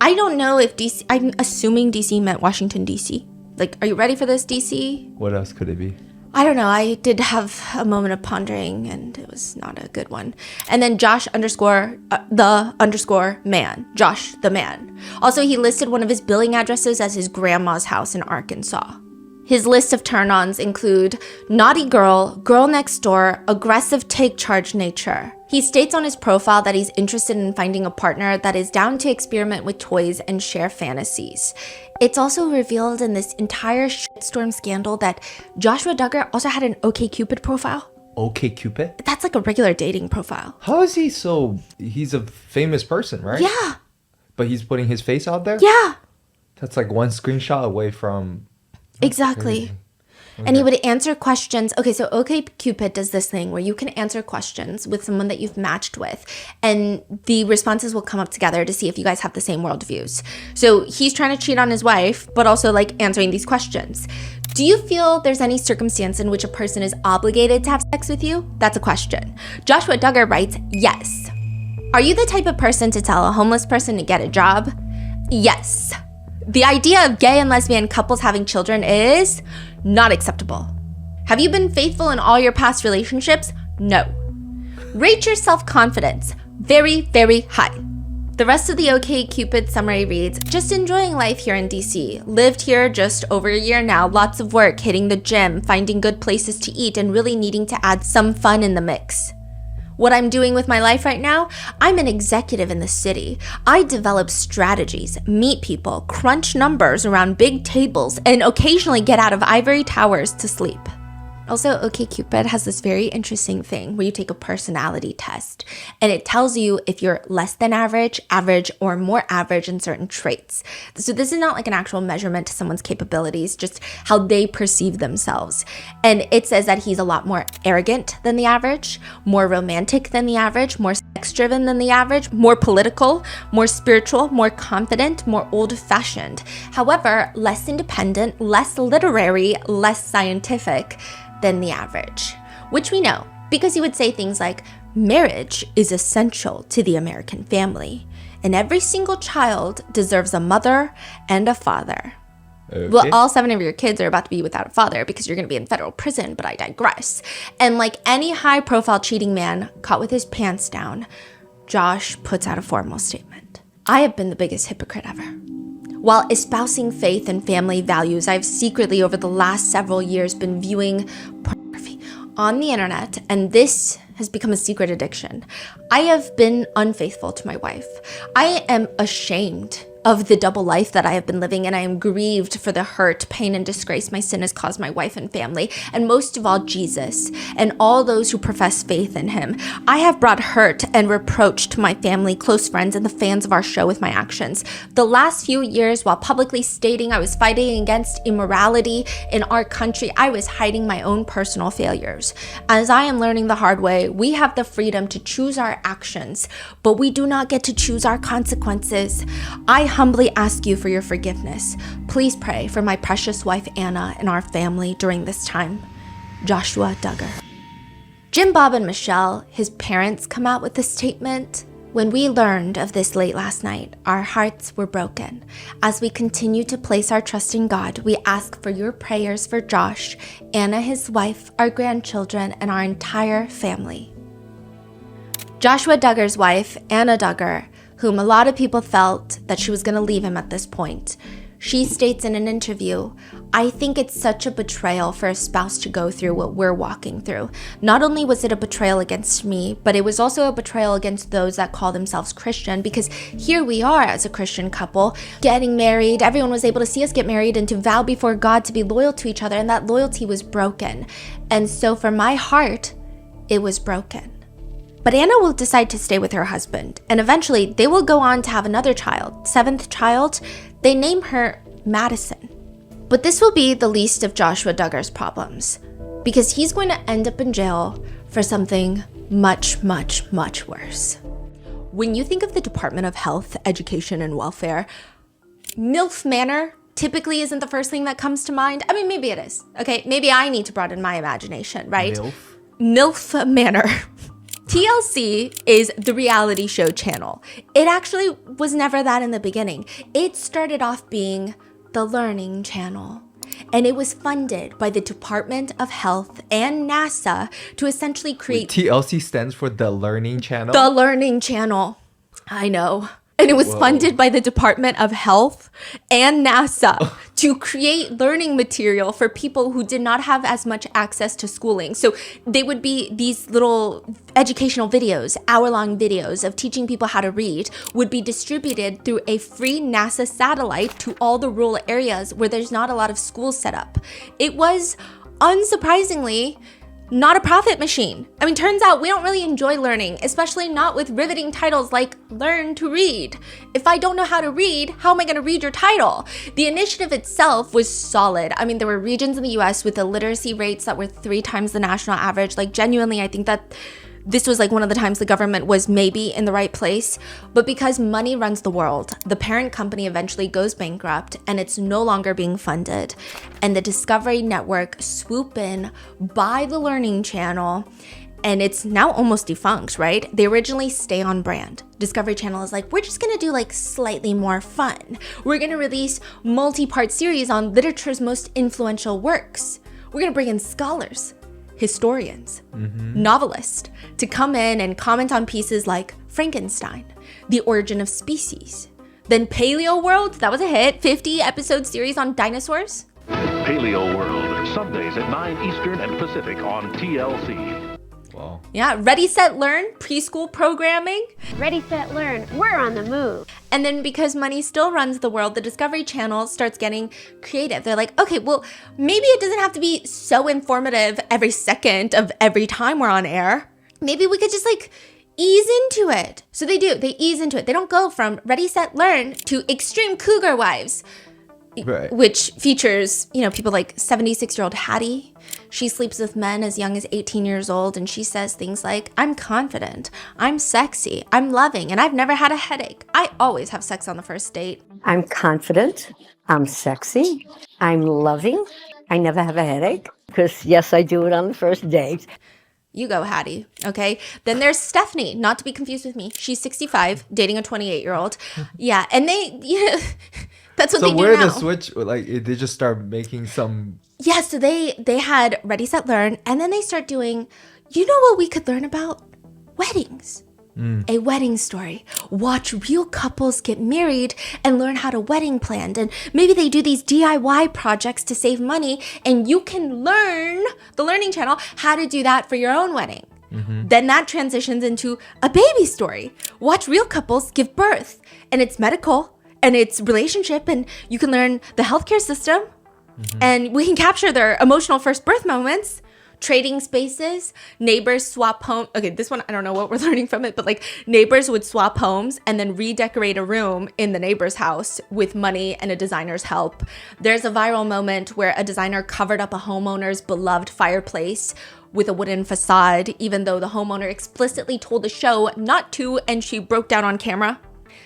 I don't know if DC, I'm assuming DC meant Washington DC. Like, are you ready for this DC? What else could it be? I don't know. I did have a moment of pondering, and it was not a good one. And then Josh underscore the underscore man. Josh the man. Also, he listed one of his billing addresses as his grandma's house in Arkansas. His list of turn-ons include naughty girl, girl next door, aggressive take charge nature. He states on his profile that he's interested in finding a partner that is down to experiment with toys and share fantasies. It's also revealed in this entire shitstorm scandal that Joshua Duggar also had an OkCupid profile. OkCupid? That's like a regular dating profile. How is he so... He's a famous person, right? Yeah. But he's putting his face out there? Yeah. That's like one screenshot away from... Exactly. And he would answer questions. Okay, so OkCupid does this thing where you can answer questions with someone that you've matched with, and the responses will come up together to see if you guys have the same worldviews. So he's trying to cheat on his wife, but also like answering these questions. Do you feel there's any circumstance in which a person is obligated to have sex with you? That's a question. Joshua Duggar writes, yes. Are you the type of person to tell a homeless person to get a job? Yes. The idea of gay and lesbian couples having children is not acceptable. Have you been faithful in all your past relationships? No. Rate your self-confidence very, very high. The rest of the OkCupid summary reads, just enjoying life here in DC. Lived here just over a year now. Lots of work, hitting the gym, finding good places to eat, and really needing to add some fun in the mix. What I'm doing with my life right now, I'm an executive in the city. I develop strategies, meet people, crunch numbers around big tables, and occasionally get out of ivory towers to sleep. Also, OkCupid has this very interesting thing where you take a personality test, and it tells you if you're less than average, average, or more average in certain traits. So this is not like an actual measurement to someone's capabilities, just how they perceive themselves. And it says that he's a lot more arrogant than the average, more romantic than the average, more sex-driven than the average, more political, more spiritual, more confident, more old-fashioned. However, less independent, less literary, less scientific than the average, which we know because he would say things like, marriage is essential to the American family, and every single child deserves a mother and a father. Okay. Well, all 7 of your kids are about to be without a father because you're going to be in federal prison, but I digress. And like any high-profile cheating man caught with his pants down, Josh puts out a formal statement. I have been the biggest hypocrite ever. While espousing faith and family values, I've secretly over the last several years been viewing pornography on the internet, and this has become a secret addiction. I have been unfaithful to my wife. I am ashamed of the double life that I have been living, and I am grieved for the hurt, pain, and disgrace my sin has caused my wife and family, and most of all, Jesus, and all those who profess faith in him. I have brought hurt and reproach to my family, close friends, and the fans of our show with my actions. The last few years, while publicly stating I was fighting against immorality in our country, I was hiding my own personal failures. As I am learning the hard way, we have the freedom to choose our actions, but we do not get to choose our consequences. I humbly ask you for your forgiveness. Please pray for my precious wife Anna and our family during this time. Joshua Duggar. Jim, Bob, and Michelle, his parents, come out with this statement. When we learned of this late last night, our hearts were broken. As we continue to place our trust in God, we ask for your prayers for Josh, Anna, his wife, our grandchildren, and our entire family. Joshua Duggar's wife, Anna Duggar, whom a lot of people felt that she was going to leave him at this point. She states in an interview, I think it's such a betrayal for a spouse to go through what we're walking through. Not only was it a betrayal against me, but it was also a betrayal against those that call themselves Christian, because here we are as a Christian couple, getting married. Everyone was able to see us get married and to vow before God to be loyal to each other, and that loyalty was broken. And so for my heart, it was broken. But Anna will decide to stay with her husband, and eventually they will go on to have another child, 7th child. They name her Madison. But this will be the least of Joshua Duggar's problems, because he's going to end up in jail for something much, much, much worse. When you think of the Department of Health, Education, and Welfare, MILF Manor typically isn't the first thing that comes to mind. I mean, maybe it is. Okay, maybe I need to broaden my imagination, right? MILF Manor. TLC is the reality show channel. It actually was never that in the beginning. It started off being the learning channel. And it was funded by the Department of Health and NASA to essentially create TLC stands for the Learning Channel. the Learning Channel. I know. And it was funded by the Department of Health and NASA to create learning material for people who did not have as much access to schooling. So they would be these little educational videos, hour-long videos of teaching people how to read, would be distributed through a free NASA satellite to all the rural areas where there's not a lot of schools set up. It was, unsurprisingly, not a profit machine. I mean, turns out we don't really enjoy learning, especially not with riveting titles like Learn to Read. If I don't know how to read, how am I going to read your title? The initiative itself was solid. I mean, there were regions in the US with illiteracy rates that were 3 times the national average. Like, genuinely, I think that this was like one of the times the government was maybe in the right place. But because money runs the world, the parent company eventually goes bankrupt and it's no longer being funded. And the Discovery Network swoop in, buy the Learning Channel, and it's now almost defunct, right? They originally stay on brand. Discovery Channel is like, we're just gonna do like slightly more fun. We're gonna release multi-part series on literature's most influential works. We're gonna bring in scholars, historians, novelists to come in and comment on pieces like Frankenstein, The Origin of Species. Then Paleo World, that was a hit, 50-episode series on dinosaurs. Paleo World, Sundays at 9 Eastern and Pacific on TLC. Wow. Yeah, Ready, Set, Learn, preschool programming. Ready, set, learn. We're on the move. And then because money still runs the world, the Discovery Channel starts getting creative. They're like, okay, well, maybe it doesn't have to be so informative every second of every time we're on air. Maybe we could just like ease into it. So they do. They ease into it. They don't go from Ready, Set, Learn to Extreme Cougar Wives. Right. Which features, you know, people like 76-year-old Hattie. She sleeps with men as young as 18 years old, and she says things like, I'm confident, I'm sexy, I'm loving, and I've never had a headache. I always have sex on the first date. I'm confident, I'm sexy, I'm loving, I never have a headache, because yes, I do it on the first date. You go, Hattie, okay? Then there's Stephanie, not to be confused with me. She's 65, dating a 28-year-old. Yeah, and that's what they do now. So where the switch, like, they just start making some... Yeah, so they had Ready, Set, Learn, and then they start doing, you know what we could learn about? Weddings. A wedding story. Watch real couples get married and learn how to wedding plan. And maybe they do these DIY projects to save money, and you can learn, the Learning Channel, how to do that for your own wedding. Then that transitions into a baby story. Watch real couples give birth, and it's medical, and it's relationship, and you can learn the healthcare system, and we can capture their emotional first birth moments. Trading spaces, neighbors swap home. Okay, this one, I don't know what we're learning from it, but like neighbors would swap homes and then redecorate a room in the neighbor's house with money and a designer's help. There's a viral moment where a designer covered up a homeowner's beloved fireplace with a wooden facade, even though the homeowner explicitly told the show not to, and she broke down on camera.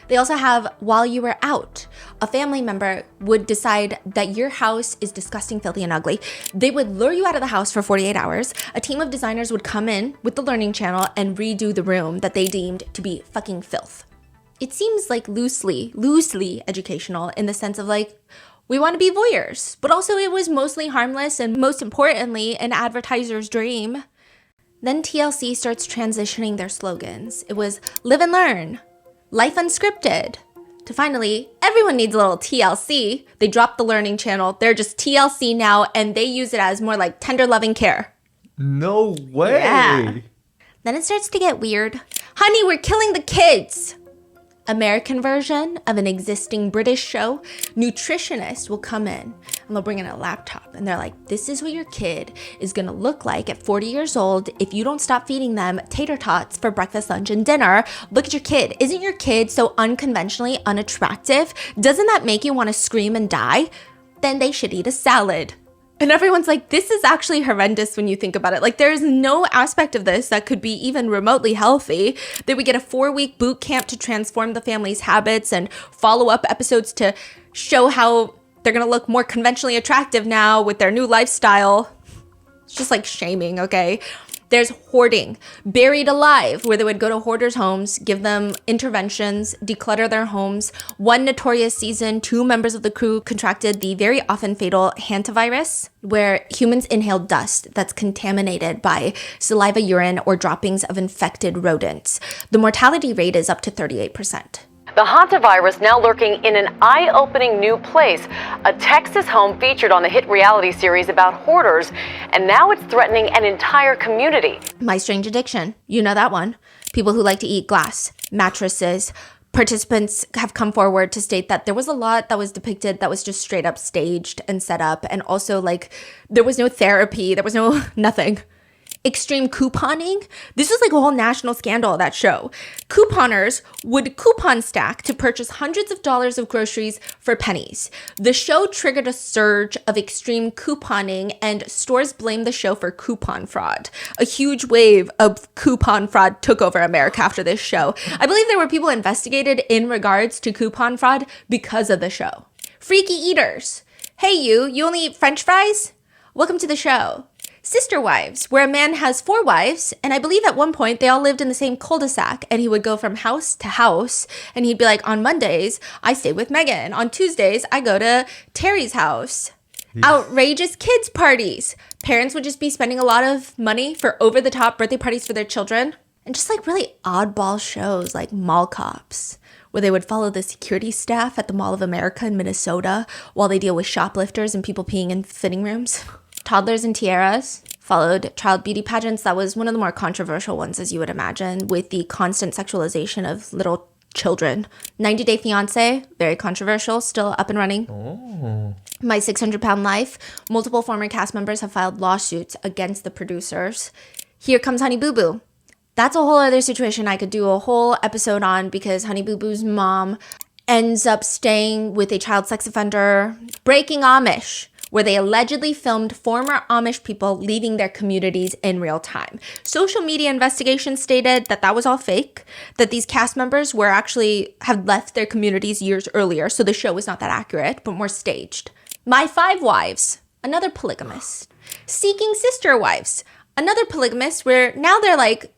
They also have While You Were Out. A family member would decide that your house is disgusting, filthy, and ugly. They would lure you out of the house for 48 hours. A team of designers would come in with the Learning Channel and redo the room that they deemed to be fucking filth. It seems like loosely educational in the sense of like, we want to be voyeurs, but also it was mostly harmless and most importantly, an advertiser's dream. Then TLC starts transitioning their slogans. It was Live and Learn, Life Unscripted, to finally, everyone needs a little TLC. They dropped the Learning Channel. They're just TLC now, and they use it as more like tender loving care. No way. Yeah. Then it starts to get weird. Honey, we're killing the kids. American version of an existing British show, nutritionists will come in and they'll bring in a laptop and they're like, this is what your kid is gonna look like at 40 years old if you don't stop feeding them tater tots for breakfast, lunch, and dinner. Look at your kid. Isn't your kid so unconventionally unattractive? Doesn't that make you want to scream and die? Then they should eat a salad. And everyone's like, this is actually horrendous when you think about it. Like, there's no aspect of this that could be even remotely healthy. They would get a 4-week boot camp to transform the family's habits and follow-up episodes to show how they're going to look more conventionally attractive now with their new lifestyle. It's just like shaming, okay? There's hoarding, buried alive, where they would go to hoarders' homes, give them interventions, declutter their homes. One notorious season, 2 members of the crew contracted the very often fatal hantavirus, where humans inhale dust that's contaminated by saliva, urine, or droppings of infected rodents. The mortality rate is up to 38%. The hantavirus now lurking in an eye-opening new place, a Texas home featured on the hit reality series about hoarders, and now it's threatening an entire community. My Strange Addiction, you know that one. People who like to eat glass, mattresses. Participants have come forward to state that there was a lot that was depicted that was just straight up staged and set up, and also like there was no therapy, there was no nothing. Extreme couponing. This was like a whole national scandal, that show. Couponers would coupon stack to purchase hundreds of dollars of groceries for pennies. The show triggered a surge of extreme couponing, and stores blamed the show for coupon fraud. A huge wave of coupon fraud took over America after this show. I believe there were people investigated in regards to coupon fraud because of the show. Freaky eaters. Hey you only eat French fries? Welcome to the show. Sister wives, where a man has 4 wives, and I believe at one point they all lived in the same cul-de-sac, and he would go from house to house, and he'd be like, on Mondays, I stay with Megan. On Tuesdays, I go to Terry's house. Outrageous kids parties. Parents would just be spending a lot of money for over-the-top birthday parties for their children. And just like really oddball shows like Mall Cops, where they would follow the security staff at the Mall of America in Minnesota while they deal with shoplifters and people peeing in fitting rooms. Toddlers and Tiaras, followed child beauty pageants. That was one of the more controversial ones, as you would imagine, with the constant sexualization of little children. 90 Day Fiancé, very controversial, still up and running. Oh. My 600-Pound Life, multiple former cast members have filed lawsuits against the producers. Here Comes Honey Boo Boo. That's a whole other situation I could do a whole episode on, because Honey Boo Boo's mom ends up staying with a child sex offender. Breaking Amish, where they allegedly filmed former Amish people leaving their communities in real time. Social media investigations stated that that was all fake, that these cast members were actually had left their communities years earlier, so the show was not that accurate, but more staged. My 5 Wives, another polygamist. Seeking Sister Wives, another polygamist, where now they're like,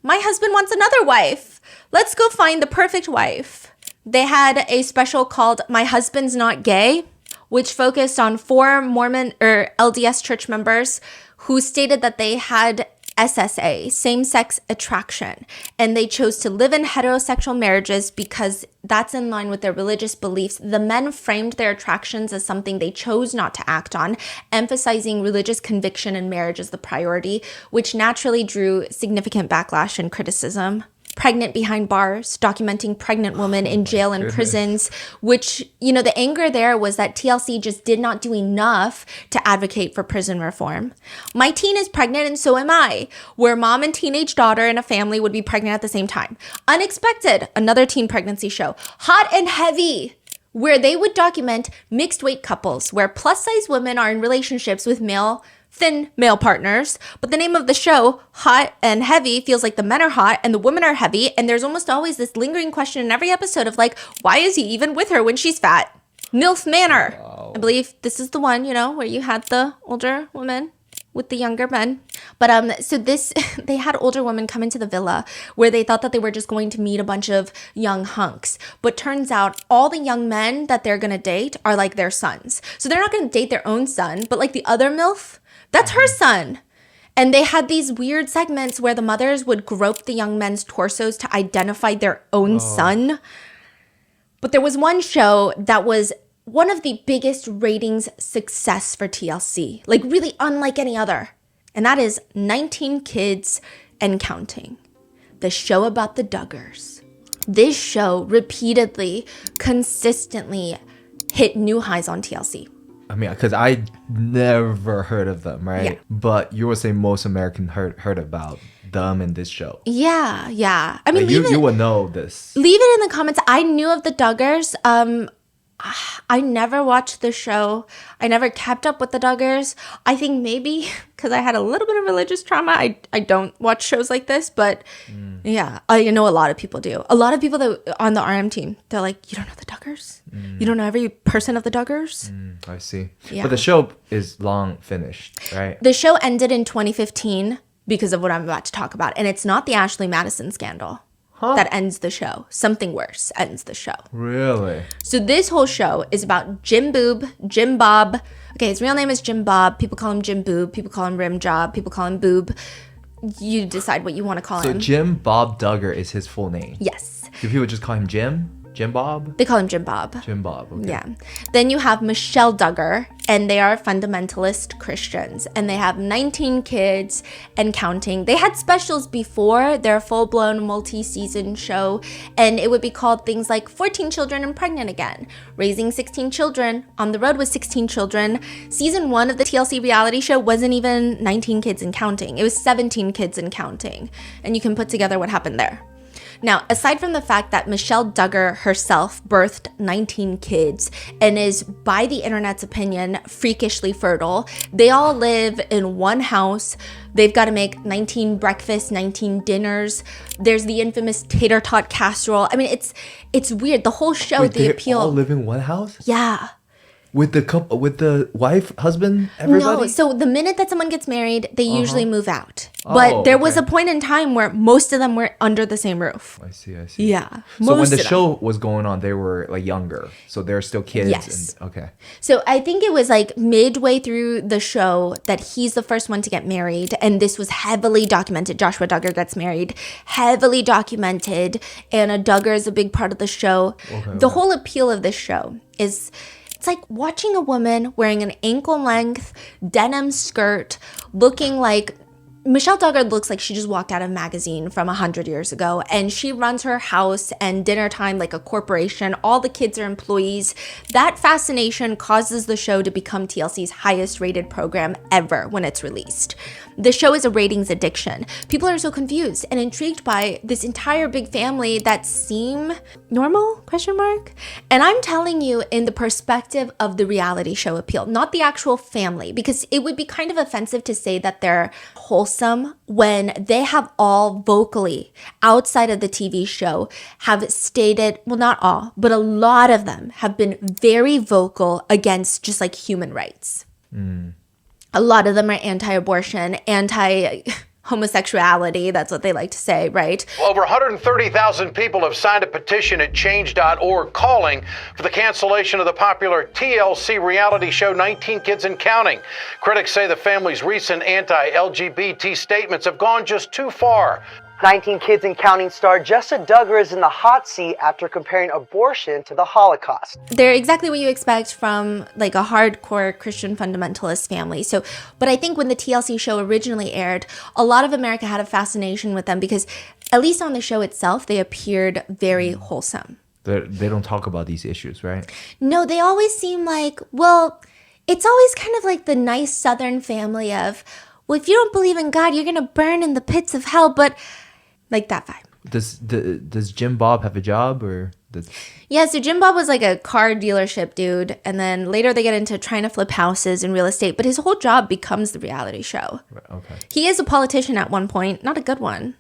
my husband wants another wife. Let's go find the perfect wife. They had a special called My Husband's Not Gay, which focused on 4 Mormon or LDS church members who stated that they had SSA, same-sex attraction, and they chose to live in heterosexual marriages because that's in line with their religious beliefs. The men framed their attractions as something they chose not to act on, emphasizing religious conviction and marriage as the priority, which naturally drew significant backlash and criticism. Pregnant Behind Bars, documenting pregnant women in jail and prisons, which, you know, the anger there was that TLC just did not do enough to advocate for prison reform. My Teen is Pregnant and So Am I, where mom and teenage daughter in a family would be pregnant at the same time. Unexpected, another teen pregnancy show. Hot and Heavy, where they would document mixed weight couples, where plus size women are in relationships with thin male partners, but the name of the show, Hot and Heavy, feels like the men are hot and the women are heavy, and there's almost always this lingering question in every episode of like, why is he even with her when she's fat? MILF Manor. Wow. I believe this is the one, you know, where you had the older woman with the younger men. But so this, they had older women come into the villa where they thought that they were just going to meet a bunch of young hunks. But turns out all the young men that they're going to date are like their sons. So they're not going to date their own son, but like the other MILF, that's her son. And they had these weird segments where the mothers would grope the young men's torsos to identify their own son. But there was one show that was one of the biggest ratings success for TLC, like really unlike any other. And that is 19 Kids and Counting, the show about the Duggars. This show repeatedly, consistently hit new highs on TLC. I mean, because I never heard of them, right? Yeah. But you were saying most Americans heard about them in this show. Yeah. I mean, like you would know this. Leave it in the comments. I knew of the Duggars. I never watched the show. I never kept up with the Duggars. I think maybe because I had a little bit of religious trauma, I don't watch shows like this. But yeah, I know a lot of people do. A lot of people that on the RM team, they're like, you don't know the Duggars? You don't know every person of the Duggars? I see. Yeah. But the show is long finished, right? The show ended in 2015. because of what I'm about to talk about. And it's not the Ashley Madison scandal that ends the show. Something worse ends the show. Really? So this whole show is about Jim Bob. Okay, his real name is Jim Bob. People call him Jim Boob. People call him Rim Job. People call him Boob. You decide what you want to call him. So Jim Bob Duggar is his full name? Yes. Do people just call him Jim? Jim Bob? They call him Jim Bob. Jim Bob, okay. Yeah. Then you have Michelle Duggar, and they are fundamentalist Christians, and they have 19 kids and counting. They had specials before their full-blown multi-season show, and it would be called things like 14 Children and Pregnant Again, Raising 16 Children, On the Road with 16 Children. Season 1 of the TLC reality show wasn't even 19 kids and counting. It was 17 kids and counting, and you can put together what happened there. Now, aside from the fact that Michelle Duggar herself birthed 19 kids and is, by the internet's opinion, freakishly fertile, they all live in one house. They've got to make 19 breakfasts, 19 dinners. There's the infamous tater tot casserole. I mean, it's weird. The whole show, Wait, the they appeal. all live in one house? Yeah. With the couple, with the wife, husband, everybody? No, so the minute that someone gets married, they usually move out. But there was a point in time where most of them were under the same roof. I see. Yeah. So when most the of them. show was going on, they were like younger. So they're still kids. Yes. And, okay. So I think it was like midway through the show that he's the first one to get married. And this was heavily documented. Joshua Duggar gets married. Heavily documented. Anna Duggar is a big part of the show. The whole appeal of this show is... It's like watching a woman wearing an ankle-length denim skirt, looking like... Michelle Duggar looks like she just walked out of a magazine from 100 years ago, and she runs her house and dinner time like a corporation. All the kids are employees. That fascination causes the show to become TLC's highest-rated program ever when it's released. The show is a ratings addiction. People are so confused and intrigued by this entire big family that seem normal, ? And I'm telling you in the perspective of the reality show appeal, not the actual family, because it would be kind of offensive to say that they're wholesome when they have all vocally, outside of the TV show, have stated, well, not all, but a lot of them have been very vocal against just like human rights. A lot of them are anti-abortion, anti-homosexuality. That's what they like to say, right? Over 130,000 people have signed a petition at change.org calling for the cancellation of the popular TLC reality show 19 Kids and Counting. Critics say the family's recent anti-LGBT statements have gone just too far. 19 Kids and Counting star Jessica Duggar is in the hot seat after comparing abortion to the Holocaust. They're exactly what you expect from like a hardcore Christian fundamentalist family. So, but I think when the TLC show originally aired, a lot of America had a fascination with them because at least on the show itself, they appeared very wholesome. They don't talk about these issues, right? No, they always seem like, well, it's always kind of like the nice Southern family of, well, if you don't believe in God, you're going to burn in the pits of hell, but... Like that vibe. Does Jim Bob have a job or? Yeah, so Jim Bob was like a car dealership dude, and then later they get into trying to flip houses and real estate. But his whole job becomes the reality show. Okay. He is a politician at one point, not a good one,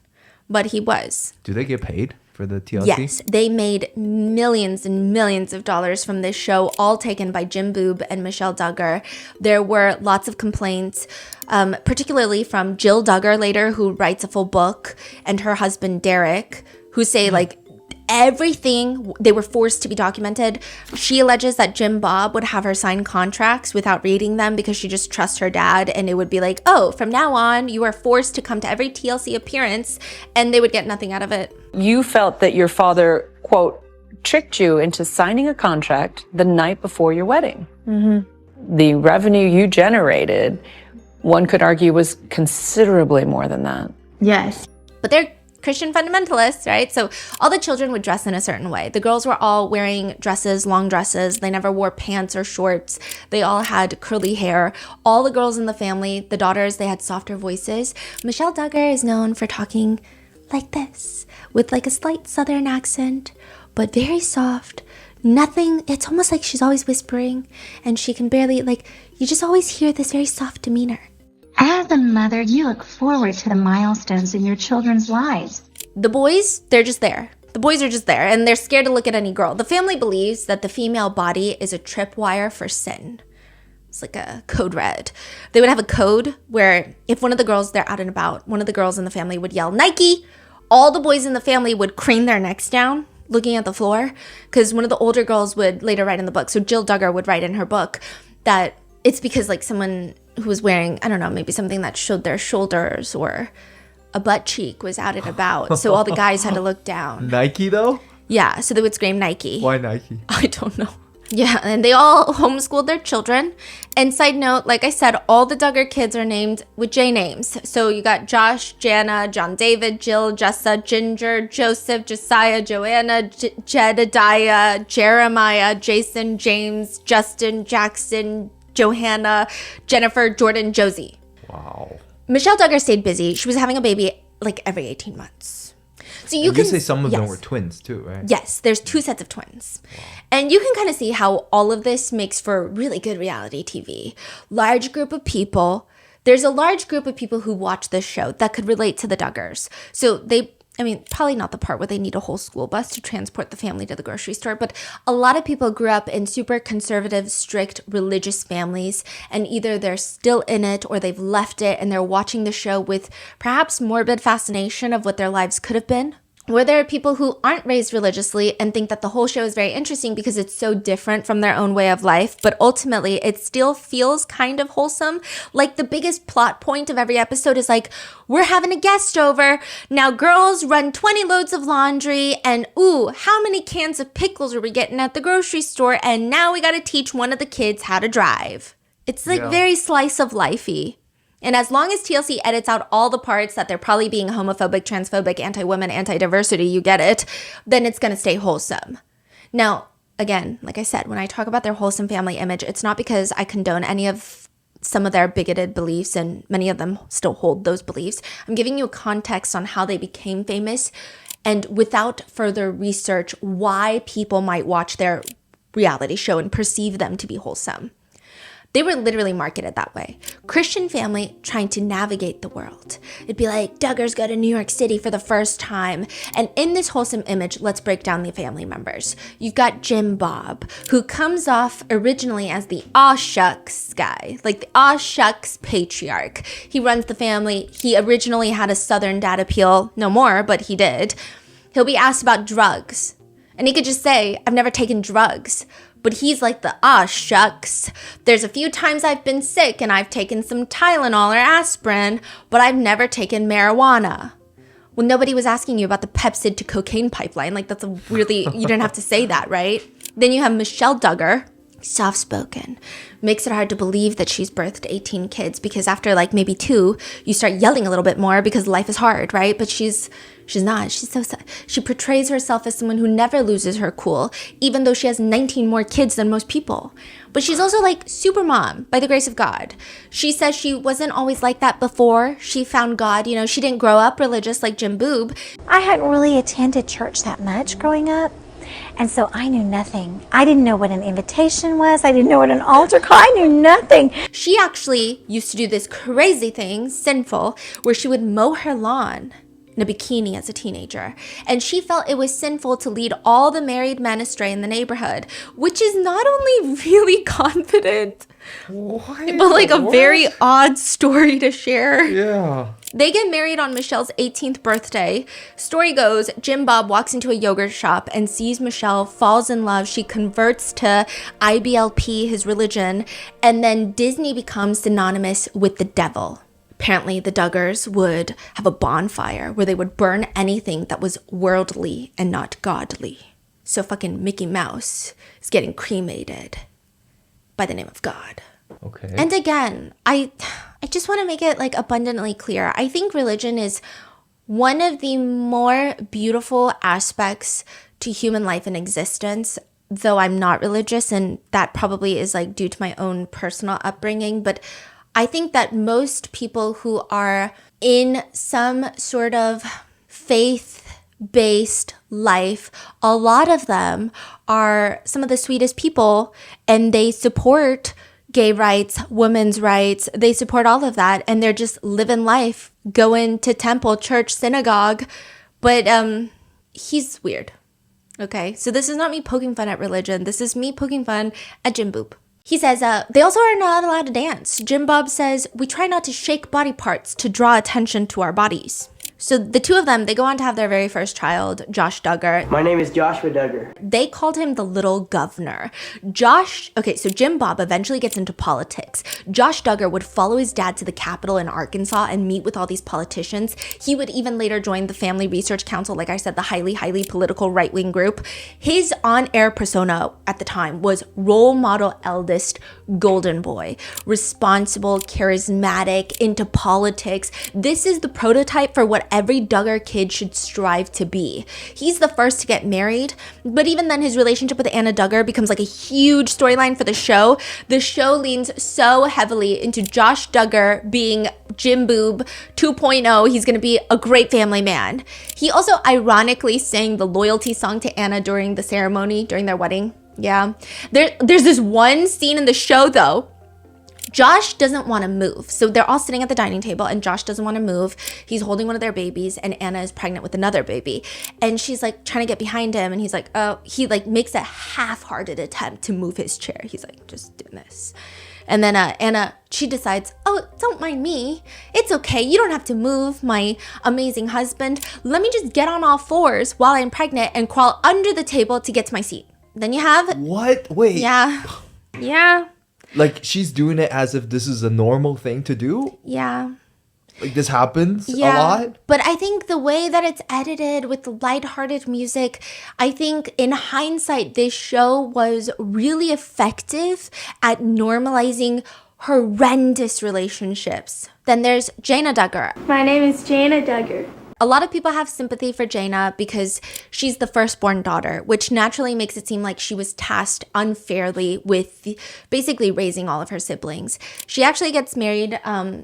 but he was. Do they get paid for the TLC? Yes, they made millions and millions of dollars from this show, all taken by Jim Boob and Michelle Duggar. There were lots of complaints, particularly from Jill Duggar later, who writes a full book, and her husband Derek, who say like everything they were forced to be documented. She alleges that Jim Bob would have her sign contracts without reading them because she just trusts her dad, and it would be like, oh, from now on you are forced to come to every TLC appearance, and they would get nothing out of it. You felt that your father, quote, tricked you into signing a contract the night before your wedding. Mm-hmm. The revenue you generated, one could argue, was considerably more than that. Yes. But they're Christian fundamentalists, right? So all the children would dress in a certain way. The girls were all wearing dresses, long dresses. They never wore pants or shorts. They all had curly hair. All the girls in the family, the daughters, they had softer voices. Michelle Duggar is known for talking like this, with like a slight Southern accent, but very soft. Nothing, it's almost like she's always whispering, and she can barely, like, you just always hear this very soft demeanor. As a mother, you look forward to the milestones in your children's lives. The boys, they're just there. The boys are just there, and they're scared to look at any girl. The family believes that the female body is a tripwire for sin. It's like a code red. They would have a code where if one of the girls, they're out and about, one of the girls in the family would yell, Nike, all the boys in the family would crane their necks down looking at the floor, because one of the older girls would later write in the book. So Jill Duggar would write in her book that it's because like someone who was wearing, I don't know, maybe something that showed their shoulders or a butt cheek was out and about. So all the guys had to look down. Nike though? Yeah, so they would scream Nike. Why Nike? I don't know. Yeah, and they all homeschooled their children. And side note, like I said, all the Duggar kids are named with J names. So you got Josh, Jana, John David, Jill, Jessa, Ginger, Joseph, Josiah, Joanna, Jedediah, Jeremiah, Jason, James, Justin, Jackson, Johanna, Jennifer, Jordan, Josie. Wow. Michelle Duggar stayed busy. She was having a baby like every 18 months. So you can say some of them were twins too, right? Yes, there's 2 sets of twins. Wow. And you can kind of see how all of this makes for really good reality TV. Large group of people. There's a large group of people who watch this show that could relate to the Duggars. So probably not the part where they need a whole school bus to transport the family to the grocery store, but a lot of people grew up in super conservative, strict religious families, and either they're still in it or they've left it and they're watching the show with perhaps morbid fascination of what their lives could have been. Or there are people who aren't raised religiously and think that the whole show is very interesting because it's so different from their own way of life, but ultimately it still feels kind of wholesome. Like the biggest plot point of every episode is like, we're having a guest over. Now girls run 20 loads of laundry and ooh, how many cans of pickles are we getting at the grocery store? And now we got to teach one of the kids how to drive. It's like very slice of life-y. And as long as TLC edits out all the parts that they're probably being homophobic, transphobic, anti-women, anti-diversity, you get it, then it's going to stay wholesome. Now, again, like I said, when I talk about their wholesome family image, it's not because I condone any of some of their bigoted beliefs, and many of them still hold those beliefs. I'm giving you a context on how they became famous and without further research, why people might watch their reality show and perceive them to be wholesome. They were literally marketed that way. Christian family trying to navigate the world. It'd be like, Duggars go to New York City for the first time. And in this wholesome image, let's break down the family members. You've got Jim Bob, who comes off originally as the aw shucks guy, like the aw shucks patriarch. He runs the family. He originally had a Southern dad appeal, no more, but he did. He'll be asked about drugs. And he could just say, I've never taken drugs. But he's like the, shucks. There's a few times I've been sick and I've taken some Tylenol or aspirin, but I've never taken marijuana. Well, nobody was asking you about the Pepsid to cocaine pipeline. Like, that's a really, you didn't have to say that, right? Then you have Michelle Duggar, soft-spoken. Makes it hard to believe that she's birthed 18 kids because after like maybe 2, you start yelling a little bit more because life is hard, right? But she's not. She portrays herself as someone who never loses her cool, even though she has 19 more kids than most people. But she's also like super mom by the grace of God. She says she wasn't always like that before she found God. You know, she didn't grow up religious like Jim Boob. I hadn't really attended church that much growing up. And so I knew nothing. I didn't know what an invitation was. I didn't know what an altar call. I knew nothing. She actually used to do this crazy thing, sinful, where she would mow her lawn in a bikini as a teenager. And she felt it was sinful to lead all the married men astray in the neighborhood, which is not only really confident, but like a very odd story to share. Yeah. They get married on Michelle's 18th birthday. Story goes, Jim Bob walks into a yogurt shop and sees Michelle, falls in love. She converts to IBLP, his religion, and then Disney becomes synonymous with the devil. Apparently, the Duggars would have a bonfire where they would burn anything that was worldly and not godly. So fucking Mickey Mouse is getting cremated by the name of God. Okay. And again, I just want to make it like abundantly clear. I think religion is one of the more beautiful aspects to human life and existence, though I'm not religious, and that probably is like due to my own personal upbringing. But I think that most people who are in some sort of faith-based life, a lot of them are some of the sweetest people, and they support gay rights, women's rights. They support all of that, and they're just living life, going to temple, church, synagogue. But he's weird. Okay, so this is not me poking fun at religion. This is me poking fun at Jim Boop. He says, they also are not allowed to dance. Jim Bob says, we try not to shake body parts to draw attention to our bodies. So the two of them, they go on to have their very first child, Josh Duggar. My name is Joshua Duggar. They called him the little governor. So Jim Bob eventually gets into politics. Josh Duggar would follow his dad to the Capitol in Arkansas and meet with all these politicians. He would even later join the Family Research Council, like I said, the highly, highly political right-wing group. His on-air persona at the time was role model eldest golden boy. Responsible, charismatic, into politics. This is the prototype for what every Duggar kid should strive to be. He's the first to get married, but even then his relationship with Anna Duggar becomes like a huge storyline for the show. The show leans so heavily into Josh Duggar being Jim Boob 2.0. He's going to be a great family man. He also ironically sang the loyalty song to Anna during the ceremony, during their wedding. Yeah. There's this one scene in the show though. Josh doesn't want to move. So they're all sitting at the dining table and Josh doesn't want to move. He's holding one of their babies and Anna is pregnant with another baby. And she's like trying to get behind him and he's like, oh, he like makes a half-hearted attempt to move his chair. He's like, just doing this. And then Anna, she decides, oh, don't mind me. It's okay. You don't have to move, my amazing husband. Let me just get on all fours while I'm pregnant and crawl under the table to get to my seat. Then you have... What? Wait. Yeah. Yeah. Like, she's doing it as if this is a normal thing to do? Yeah. Like, this happens a lot? But I think the way that it's edited with the lighthearted music, I think in hindsight, this show was really effective at normalizing horrendous relationships. Then there's Jana Duggar. My name is Jana Duggar. A lot of people have sympathy for Jana because she's the firstborn daughter, which naturally makes it seem like she was tasked unfairly with basically raising all of her siblings. She actually gets married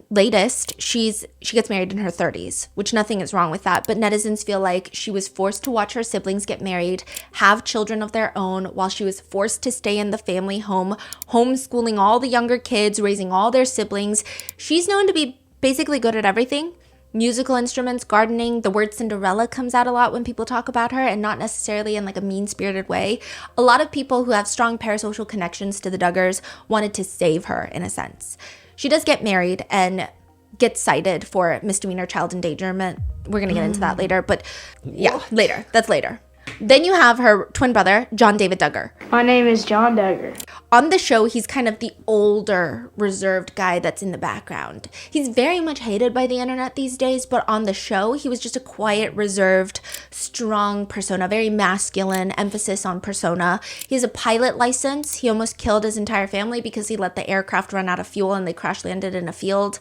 latest. She gets married in her 30s, which nothing is wrong with that. But netizens feel like she was forced to watch her siblings get married, have children of their own, while she was forced to stay in the family home, homeschooling all the younger kids, raising all their siblings. She's known to be basically good at everything. Musical instruments, gardening, the word Cinderella comes out a lot when people talk about her and not necessarily in like a mean-spirited way. A lot of people who have strong parasocial connections to the Duggars wanted to save her in a sense. She does get married and gets cited for misdemeanor child endangerment. We're going to get into that later, but yeah, later. That's later. Then you have her twin brother, John David Duggar. My name is John Duggar. On the show, he's kind of the older, reserved guy that's in the background. He's very much hated by the internet these days, but on the show, he was just a quiet, reserved, strong persona, very masculine, emphasis on persona. He has a pilot license. He almost killed his entire family because he let the aircraft run out of fuel and they crash landed in a field.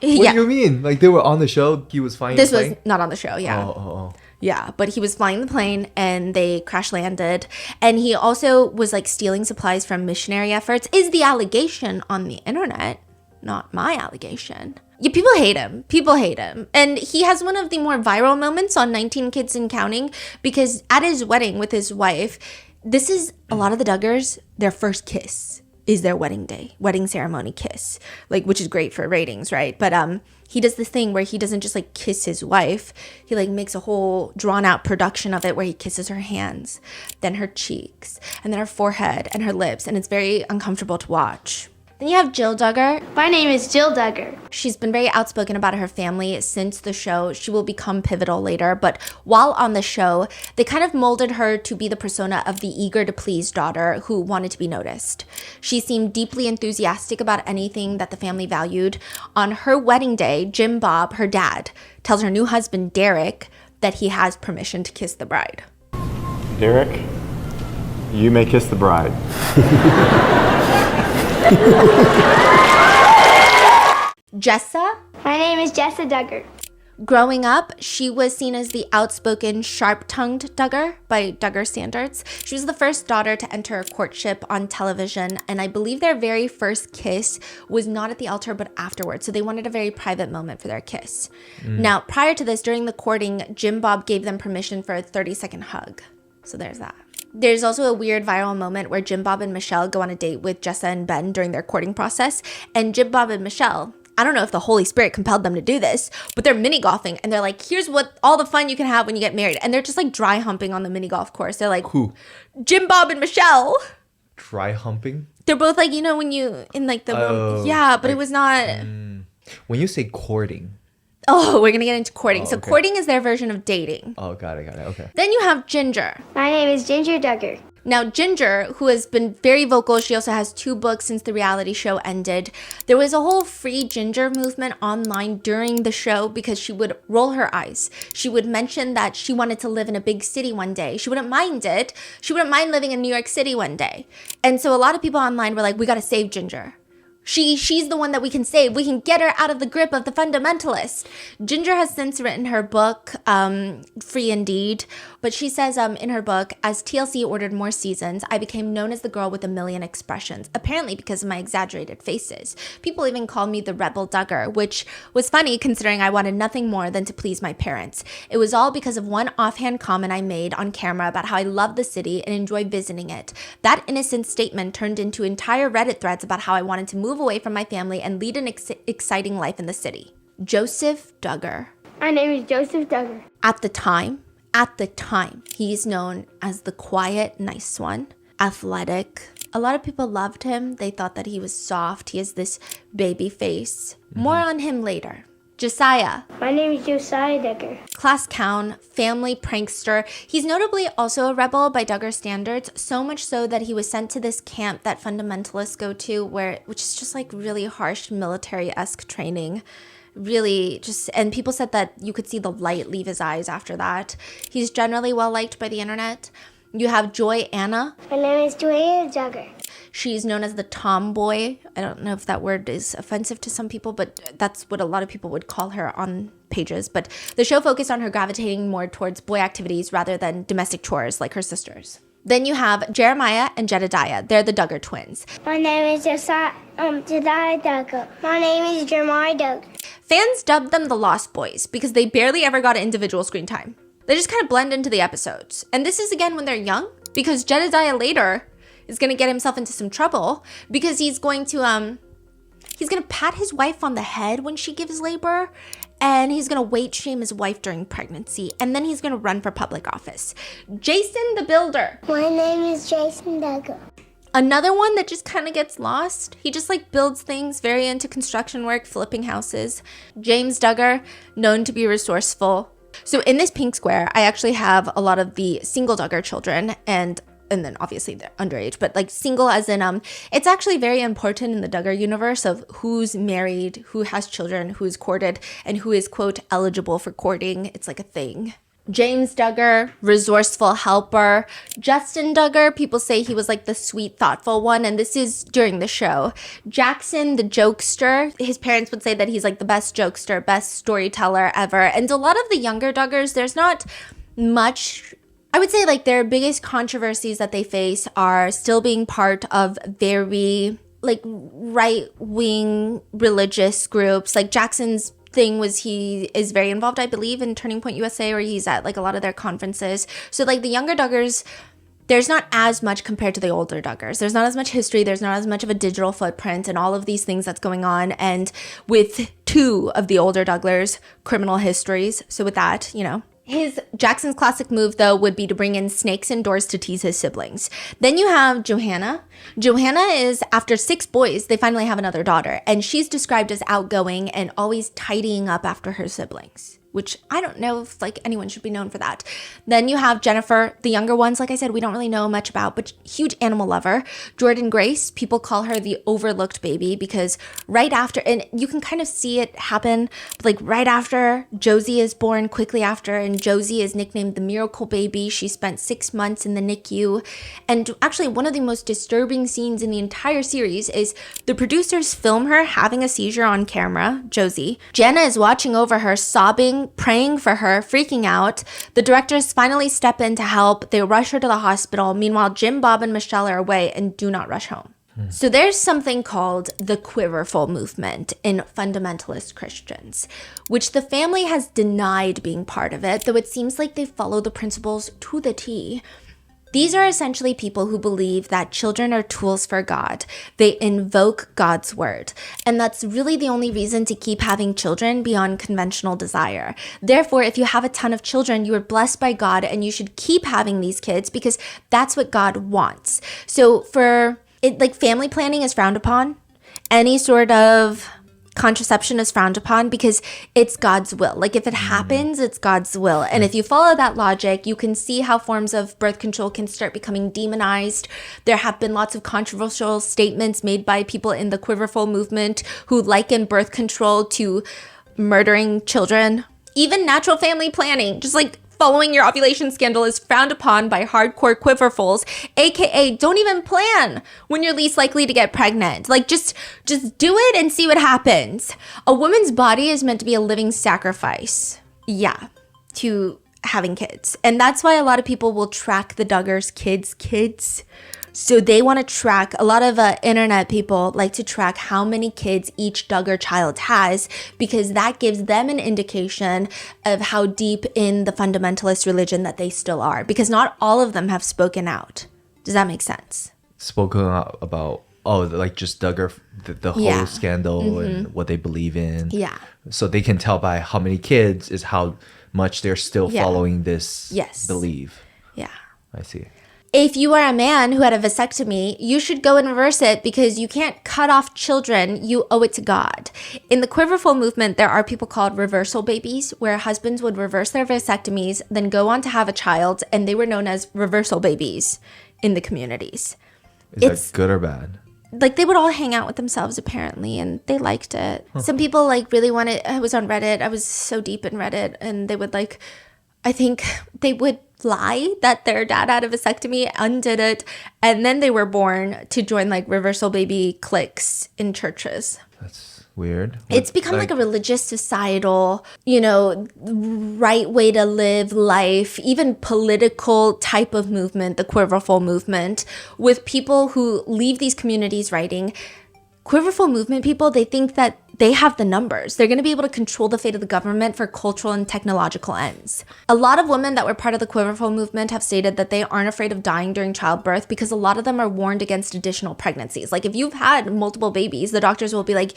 What do you mean? Like they were on the show, he was flying This was not on the show, yeah. Oh. Yeah, but he was flying the plane and they crash landed. And he also was like stealing supplies from missionary efforts, is the allegation on the internet, not my allegation. Yeah, people hate him. People hate him. And he has one of the more viral moments on 19 Kids and Counting because at his wedding with his wife, this is a lot of the Duggars, their first kiss is their wedding day, wedding ceremony kiss, like, which is great for ratings, right? But he does this thing where he doesn't just like kiss his wife. He like makes a whole drawn out production of it where he kisses her hands, then her cheeks, and then her forehead and her lips. And it's very uncomfortable to watch. Then you have Jill Duggar. My name is Jill Duggar. She's been very outspoken about her family since the show. She will become pivotal later, but while on the show, they kind of molded her to be the persona of the eager to please daughter who wanted to be noticed. She seemed deeply enthusiastic about anything that the family valued. On her wedding day, Jim Bob, her dad, tells her new husband, Derek, that he has permission to kiss the bride. Derek, you may kiss the bride. Jessa? My name is Jessa Duggar. Growing up, she was seen as the outspoken, sharp-tongued Duggar by Duggar standards. She was the first daughter to enter a courtship on television, and I believe their very first kiss was not at the altar but afterwards, so they wanted a very private moment for their kiss. Now, prior to this, during the courting, Jim Bob gave them permission for a 30-second hug. So there's that. There's also a weird viral moment where Jim Bob and Michelle go on a date with Jessa and Ben during their courting process. And Jim Bob and Michelle, I don't know if the Holy Spirit compelled them to do this, but they're mini golfing and they're like, here's what all the fun you can have when you get married. And they're just like dry humping on the mini golf course. They're like, who? Jim Bob and Michelle. Dry humping? They're both like, you know, when you in like the but it was not. When you say courting. Oh, we're gonna get into courting. Oh, so okay. courting is their version of dating. Oh, got it. Okay. Then you have Ginger. My name is Ginger Duggar. Now, Ginger, who has been very vocal, she also has 2 books since the reality show ended. There was a whole free Ginger movement online during the show because she would roll her eyes. She would mention that she wanted to live in a big city one day. She wouldn't mind it. She wouldn't mind living in New York City one day. And so a lot of people online were like, we got to save Ginger. She's the one that we can save. We can get her out of the grip of the fundamentalists. Ginger has since written her book, Free Indeed, but she says in her book, as TLC ordered more seasons, I became known as the girl with a million expressions, apparently because of my exaggerated faces. People even called me the rebel Duggar, which was funny considering I wanted nothing more than to please my parents. It was all because of one offhand comment I made on camera about how I love the city and enjoy visiting it. That innocent statement turned into entire Reddit threads about how I wanted to move away from my family and lead an exciting life in the city. Joseph Duggar. My name is Joseph Duggar. At the time, he's known as the quiet, nice one, athletic. A lot of people loved him. They thought that he was soft. He has this baby face. More on him later. Josiah. My name is Josiah Duggar. Class clown, family prankster. He's notably also a rebel by Duggar standards, so much so that he was sent to this camp that fundamentalists go to, which is just like really harsh military-esque training. Really just, and people said that you could see the light leave his eyes after that. He's generally well liked by the internet. You have Joy Anna. My name is Joy Duggar. She's known as the tomboy. I don't know if that word is offensive to some people, but that's what a lot of people would call her on pages. But the show focused on her gravitating more towards boy activities rather than domestic chores like her sisters. Then you have Jeremiah and Jedediah. They're the Duggar twins. My name is Jedediah Duggar. My name is Jeremiah Duggar. Fans dubbed them the Lost Boys because they barely ever got individual screen time. They just kind of blend into the episodes. And this is again when they're young, because Jedediah later is going to get himself into some trouble because he's going to pat his wife on the head when she gives labor, and he's going to weight shame his wife during pregnancy, and then he's going to run for public office. Jason the Builder. My name is Jason Duggar. Another one that just kind of gets lost. He just like builds things, very into construction work, flipping houses. James Duggar, known to be resourceful. So in this pink square, I actually have a lot of the single Duggar children, and then obviously they're underage, but like single as in, it's actually very important in the Duggar universe of who's married, who has children, who's courted, and who is, quote, eligible for courting. It's like a thing. James Duggar, resourceful helper. Justin Duggar, people say he was like the sweet, thoughtful one, and this is during the show. Jackson, the jokester. His parents would say that he's like the best jokester, best storyteller ever. And a lot of the younger Duggars, there's not much. I would say like their biggest controversies that they face are still being part of very like right-wing religious groups. Like Jackson's thing was he is very involved, I believe, in Turning Point USA, where he's at like a lot of their conferences. So like the younger Duggars, there's not as much compared to the older Duggars. There's not as much history. There's not as much of a digital footprint and all of these things that's going on. And with 2 of the older Duggars, criminal histories. So with that, you know. Jackson's classic move, though, would be to bring in snakes indoors to tease his siblings. Then you have Johanna. Johanna is, after 6 boys, they finally have another daughter. And she's described as outgoing and always tidying up after her siblings, which I don't know if like anyone should be known for that. Then you have Jennifer, the younger ones, like I said, we don't really know much about, but huge animal lover. Jordan Grace, people call her the overlooked baby because right after, and you can kind of see it happen, but like right after Josie is born, quickly after, and Josie is nicknamed the miracle baby. She spent 6 months in the NICU. And actually one of the most disturbing scenes in the entire series is the producers film her having a seizure on camera, Josie. Jenna is watching over her, sobbing, praying for her, freaking out. The directors finally step in to help. They rush her to the hospital. Meanwhile, Jim, Bob, and Michelle are away and do not rush home. So there's something called the quiverful movement in fundamentalist Christians, which the family has denied being part of it, though it seems like they follow the principles to the T. These are essentially people who believe that children are tools for God. They invoke God's word. And that's really the only reason to keep having children beyond conventional desire. Therefore, if you have a ton of children, you are blessed by God and you should keep having these kids because that's what God wants. So for like family planning is frowned upon. Any sort of contraception is frowned upon because it's God's will. Like if it happens, it's God's will. And if you follow that logic, you can see how forms of birth control can start becoming demonized. There have been lots of controversial statements made by people in the Quiverful movement who liken birth control to murdering children. Even natural family planning, just like following your ovulation scandal, is frowned upon by hardcore quiverfuls, aka don't even plan when you're least likely to get pregnant. Like just do it and see what happens. A woman's body is meant to be a living sacrifice. Yeah, to having kids. And that's why a lot of people will track the Duggars' kids. So they want to track, a lot of internet people like to track how many kids each Duggar child has, because that gives them an indication of how deep in the fundamentalist religion that they still are, because not all of them have spoken out. Does that make sense? Spoken out about, like just Duggar, the whole scandal and what they believe in. Yeah. So they can tell by how many kids is how much they're still following this belief. Yeah. I see. If you are a man who had a vasectomy, you should go and reverse it because you can't cut off children. You owe it to God. In the Quiverful movement, there are people called reversal babies, where husbands would reverse their vasectomies, then go on to have a child, and they were known as reversal babies in the communities. Is that good or bad? Like they would all hang out with themselves apparently, and they liked it. Some people like really wanted, I was on Reddit. I was so deep in Reddit, and they would like, I think they would lie that their dad had a vasectomy, undid it, and then they were born to join like reversal baby cliques in churches. That's weird. It's become like a religious, societal, right way to live life, even political type of movement, the Quiverful movement, with people who leave these communities writing. Quiverful movement people, they think that they have the numbers. They're going to be able to control the fate of the government for cultural and technological ends. A lot of women that were part of the Quiverful movement have stated that they aren't afraid of dying during childbirth because a lot of them are warned against additional pregnancies. Like if you've had multiple babies, the doctors will be like,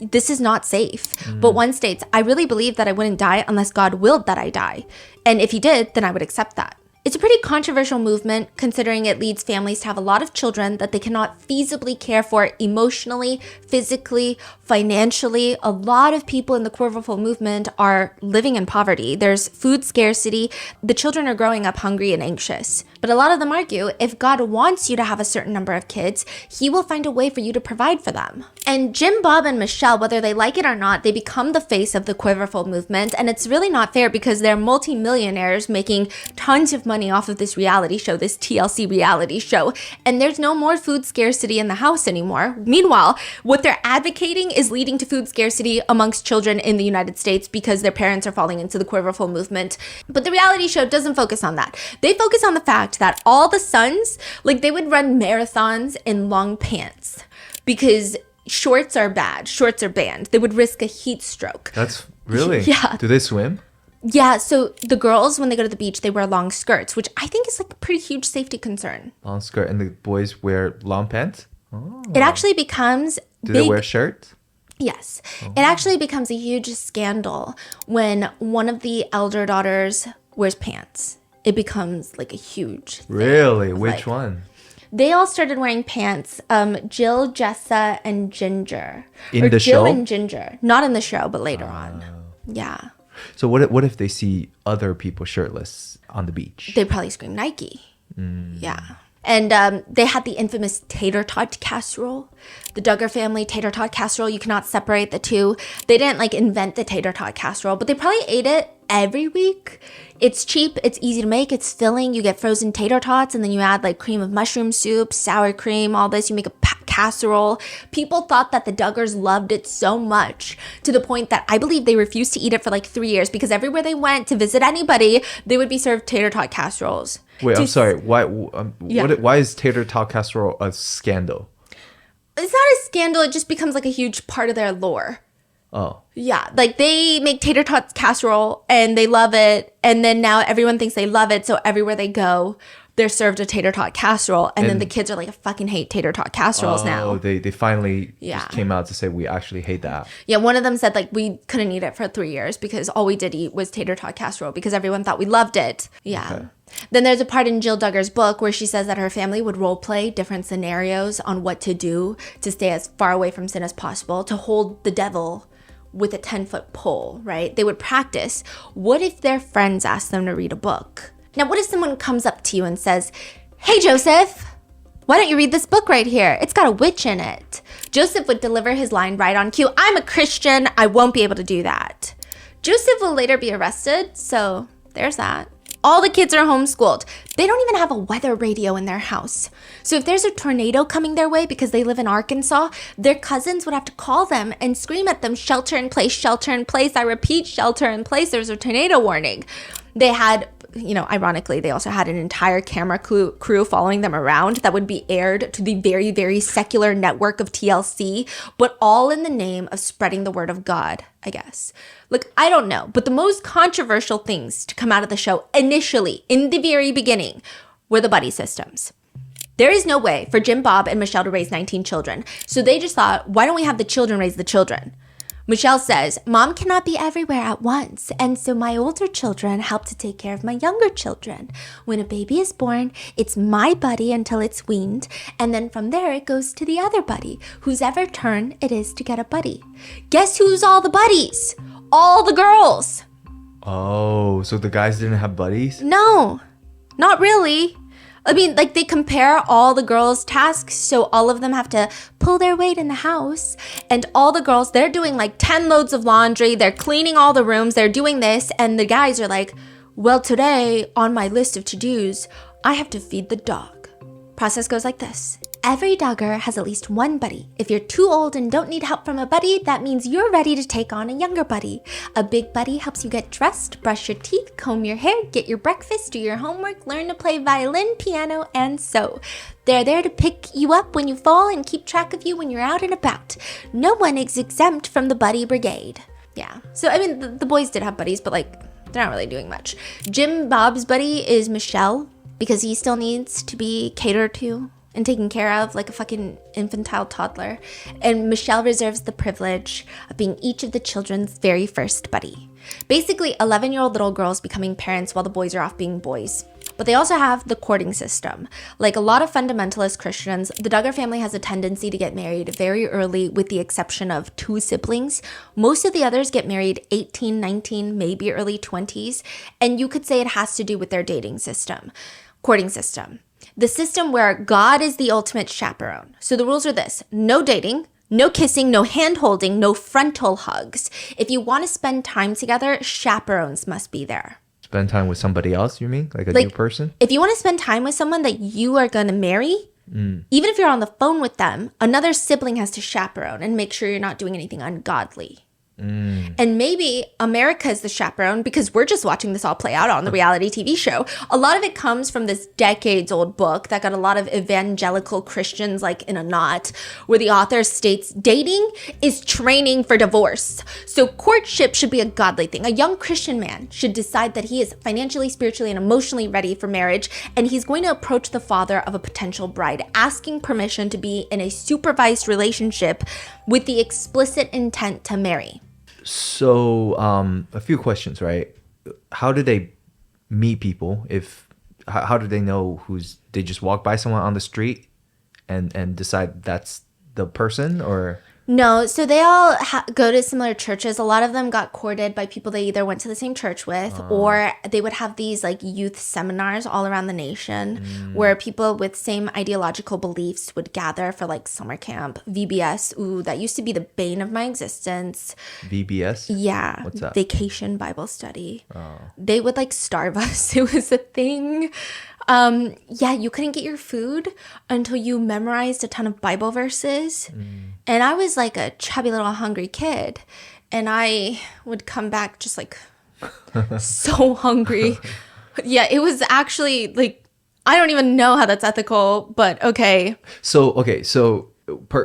this is not safe. But one states, I really believe that I wouldn't die unless God willed that I die. And if he did, then I would accept that. It's a pretty controversial movement, considering it leads families to have a lot of children that they cannot feasibly care for emotionally, physically, financially. A lot of people in the Quiverful movement are living in poverty. There's food scarcity. The children are growing up hungry and anxious. But a lot of them argue if God wants you to have a certain number of kids, he will find a way for you to provide for them. And Jim, Bob, and Michelle, whether they like it or not, they become the face of the Quiverful movement. And it's really not fair because they're multimillionaires making tons of money off of this reality show, this TLC reality show. And there's no more food scarcity in the house anymore. Meanwhile, what they're advocating is leading to food scarcity amongst children in the United States because their parents are falling into the Quiverful movement. But the reality show doesn't focus on that. They focus on the fact that all the sons, like they would run marathons in long pants because shorts are bad. Shorts are banned. They would risk a heat stroke. That's really? Yeah. Do they swim? Yeah, so the girls, when they go to the beach, they wear long skirts, which I think is like a pretty huge safety concern. Long skirt, and the boys wear long pants? Oh. It actually becomes Do they wear shirts? Yes. Oh. It actually becomes a huge scandal when one of the elder daughters wears pants. It becomes like a huge thing. Really? Which one? They all started wearing pants. Jill, Jessa, and Ginger. In the Jill show? and Ginger. Not in the show, but later on. Yeah. So what if they see other people shirtless on the beach? They'd probably scream Nike. Yeah. And they had the infamous tater tot casserole. The Duggar family tater tot casserole. You cannot separate the two. They didn't like invent the tater tot casserole, but they probably ate it every week. It's cheap. It's easy to make. It's filling. You get frozen tater tots, and then you add like cream of mushroom soup, sour cream, all this. You make a casserole. People thought that the Duggars loved it so much to the point that I believe they refused to eat it for like 3 years because everywhere they went to visit anybody, they would be served tater tot casseroles. Wait, I'm sorry. Why is tater tot casserole a scandal? It's not a scandal. It just becomes like a huge part of their lore. Oh. Yeah, like they make tater tot casserole and they love it. And then now everyone thinks they love it. So everywhere they go, they're served a tater tot casserole, and then the kids are like, I fucking hate tater tot casseroles now. They finally just came out to say we actually hate that. Yeah, one of them said like we couldn't eat it for 3 years because all we did eat was tater tot casserole because everyone thought we loved it. Yeah. Okay. Then there's a part in Jill Duggar's book where she says that her family would role play different scenarios on what to do to stay as far away from sin as possible, to hold the devil with a 10-foot pole, right? They would practice. What if their friends asked them to read a book? Now, what if someone comes up to you and says, hey, Joseph, why don't you read this book right here? It's got a witch in it. Joseph would deliver his line right on cue. I'm a Christian. I won't be able to do that. Joseph will later be arrested, so there's that. All the kids are homeschooled. They don't even have a weather radio in their house. So if there's a tornado coming their way because they live in Arkansas, their cousins would have to call them and scream at them, shelter in place, shelter in place. I repeat, shelter in place. There's a tornado warning. They had, ironically, they also had an entire camera crew following them around that would be aired to the very, very secular network of TLC, but all in the name of spreading the word of God, I guess. Look, I don't know, but the most controversial things to come out of the show initially, in the very beginning, were the buddy systems. There is no way for Jim, Bob, and Michelle to raise 19 children, so they just thought, why don't we have the children raise the children? Michelle says, Mom cannot be everywhere at once, and so my older children help to take care of my younger children. When a baby is born, it's my buddy until it's weaned, and then from there it goes to the other buddy, whose ever turn it is to get a buddy. Guess who's all the buddies? All the girls. Oh, so the guys didn't have buddies? No, not really. I mean, like, they compare all the girls' tasks, so all of them have to pull their weight in the house. And all the girls, they're doing like 10 loads of laundry, they're cleaning all the rooms, they're doing this, and the guys are like, well, today, on my list of to-dos, I have to feed the dog. Process goes like this. Every Duggar has at least one buddy. If you're too old and don't need help from a buddy, that means you're ready to take on a younger buddy. A big buddy helps you get dressed, brush your teeth, comb your hair, get your breakfast, do your homework, learn to play violin, piano, and sew. They're there to pick you up when you fall and keep track of you when you're out and about. No one is exempt from the buddy brigade. Yeah, so I mean, the boys did have buddies, but like, they're not really doing much. Jim Bob's buddy is Michelle, because he still needs to be catered to and taken care of like a fucking infantile toddler. And Michelle reserves the privilege of being each of the children's very first buddy. Basically, 11-year-old little girls becoming parents while the boys are off being boys. But they also have the courting system. Like a lot of fundamentalist Christians, the Duggar family has a tendency to get married very early with the exception of 2 siblings. Most of the others get married 18, 19, maybe early 20s. And you could say it has to do with their dating system, courting system. The system where God is the ultimate chaperone. So the rules are this: no dating, no kissing, no hand-holding, no frontal hugs. If you want to spend time together, chaperones must be there. Spend time with somebody else, you mean? Like a new person? If you want to spend time with someone that you are going to marry, even if you're on the phone with them, another sibling has to chaperone and make sure you're not doing anything ungodly. And maybe America is the chaperone because we're just watching this all play out on the reality TV show. A lot of it comes from this decades-old book that got a lot of evangelical Christians like in a knot, where the author states dating is training for divorce. So courtship should be a godly thing. A young Christian man should decide that he is financially, spiritually, and emotionally ready for marriage, and he's going to approach the father of a potential bride, asking permission to be in a supervised relationship with the explicit intent to marry. So, a few questions, right? How do they meet people? How do they know they just walk by someone on the street and decide that's the person, or? No, so they all go to similar churches. A lot of them got courted by people they either went to the same church with, or they would have these like youth seminars all around the nation where people with same ideological beliefs would gather for like summer camp. VBS, ooh, that used to be the bane of my existence. VBS? Yeah. What's that? Vacation Bible Study. They would like starve us. It was a thing. Yeah, you couldn't get your food until you memorized a ton of Bible verses. And I was like a chubby little hungry kid. And I would come back just like so hungry. Yeah, it was actually like, I don't even know how that's ethical, but okay. So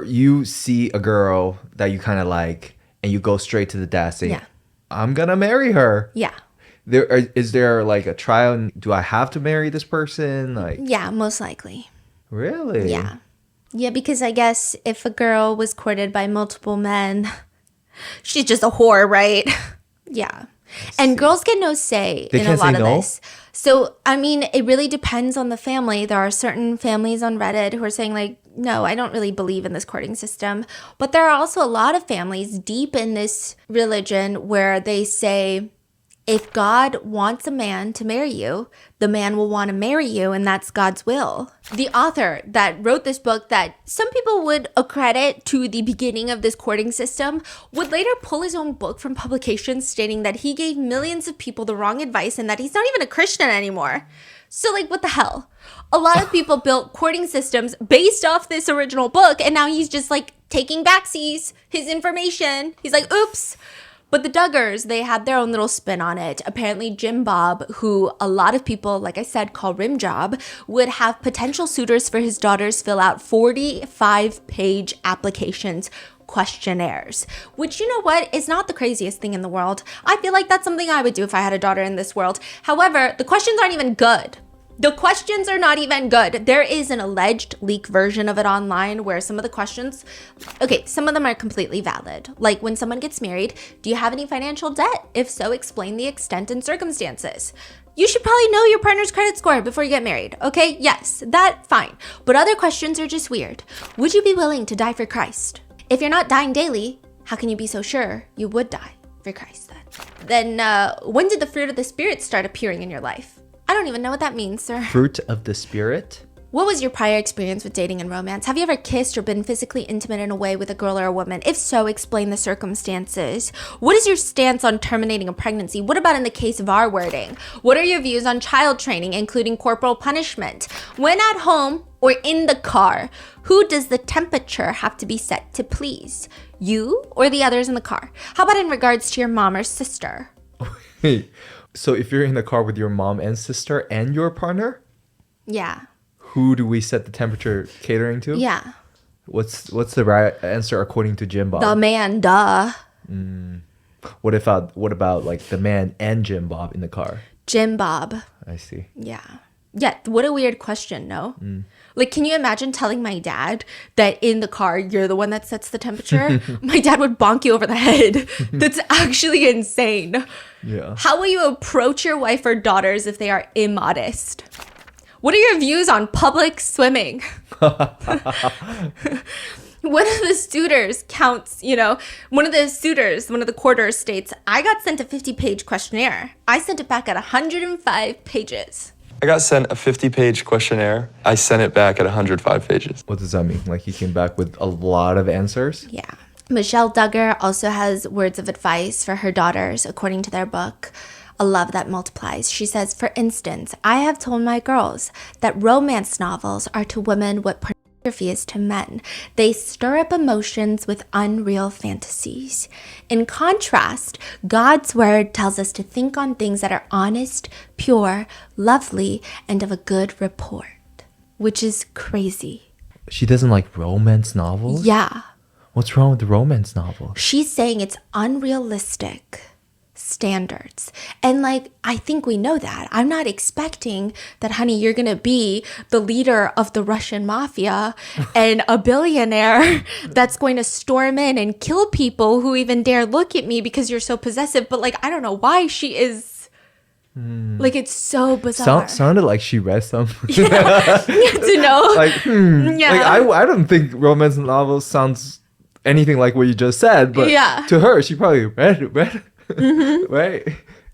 you see a girl that you kind of like and you go straight to the dad saying, I'm going to marry her. Yeah. Is there like a trial? Do I have to marry this person? Like, Yeah, most likely. really? Yeah. Yeah, because I guess if a girl was courted by multiple men, she's just a whore, right? Yeah. And girls get no say They in a can't lot say of no? this. So, I mean, it really depends on the family. There are certain families on Reddit who are saying, like, no, I don't really believe in this courting system. But there are also a lot of families deep in this religion where they say, if God wants a man to marry you, the man will want to marry you, and that's God's will. The author that wrote this book that some people would accredit to the beginning of this courting system would later pull his own book from publication stating that he gave millions of people the wrong advice and that he's not even a Christian anymore. So, like, what the hell? A lot of people built courting systems based off this original book, and now he's just, like, taking backsies, his information. He's like, oops. But the Duggars, they had their own little spin on it. Apparently, Jim Bob, who a lot of people, like I said, call Rim Job, would have potential suitors for his daughters fill out 45-page applications, questionnaires, which, you know what, is not the craziest thing in the world. I feel like that's something I would do if I had a daughter in this world. However, the questions aren't even good. The questions are not even good. There is an alleged leak version of it online where some of the questions, okay, some of them are completely valid. Like when someone gets married, do you have any financial debt? If so, explain the extent and circumstances. You should probably know your partner's credit score before you get married, okay? Yes, that, fine. But other questions are just weird. Would you be willing to die for Christ? If you're not dying daily, how can you be so sure you would die for Christ then? Then when did the fruit of the Spirit start appearing in your life? I don't even know what that means, sir. Fruit of the Spirit? What was your prior experience with dating and romance? Have you ever kissed or been physically intimate in a way with a girl or a woman? If so, explain the circumstances. What is your stance on terminating a pregnancy? What about in the case of our wording? What are your views on child training, including corporal punishment? When at home or in the car, who does the temperature have to be set to please? You or the others in the car? How about in regards to your mom or sister? So if you're in the car with your mom and sister and your partner, Yeah. who do we set the temperature catering to? Yeah. What's the right answer according to Jim Bob? The man, duh. What about like the man and Jim Bob in the car? Jim Bob. I see. Yeah. Yeah, what a weird question, no? Like, can you imagine telling my dad that in the car, you're the one that sets the temperature? My dad would bonk you over the head. That's actually insane. Yeah. How will you approach your wife or daughters if they are immodest? What are your views on public swimming? One of the suitors counts, one of the courters states, I got sent a 50-page questionnaire. I sent it back at 105 pages. I got sent a 50-page questionnaire. I sent it back at 105 pages. What does that mean? Like he came back with a lot of answers? Yeah. Michelle Duggar also has words of advice for her daughters, according to their book, A Love That Multiplies. She says, for instance, I have told my girls that romance novels are to women what pornography is to men. They stir up emotions with unreal fantasies. In contrast, God's word tells us to think on things that are honest, pure, lovely, and of a good report, which is crazy. She doesn't like romance novels? Yeah. What's wrong with the romance novel? She's saying it's unrealistic standards. And like, I think we know that. I'm not expecting that, honey, you're going to be the leader of the Russian mafia and a billionaire that's going to storm in and kill people who even dare look at me because you're so possessive. But like, I don't know why she is. Like, it's so bizarre. Sounded like she read some. Yeah. To know. Like, Yeah. Like, I don't think romance novels sounds anything like what you just said. But Yeah. to her, she probably read it. Right?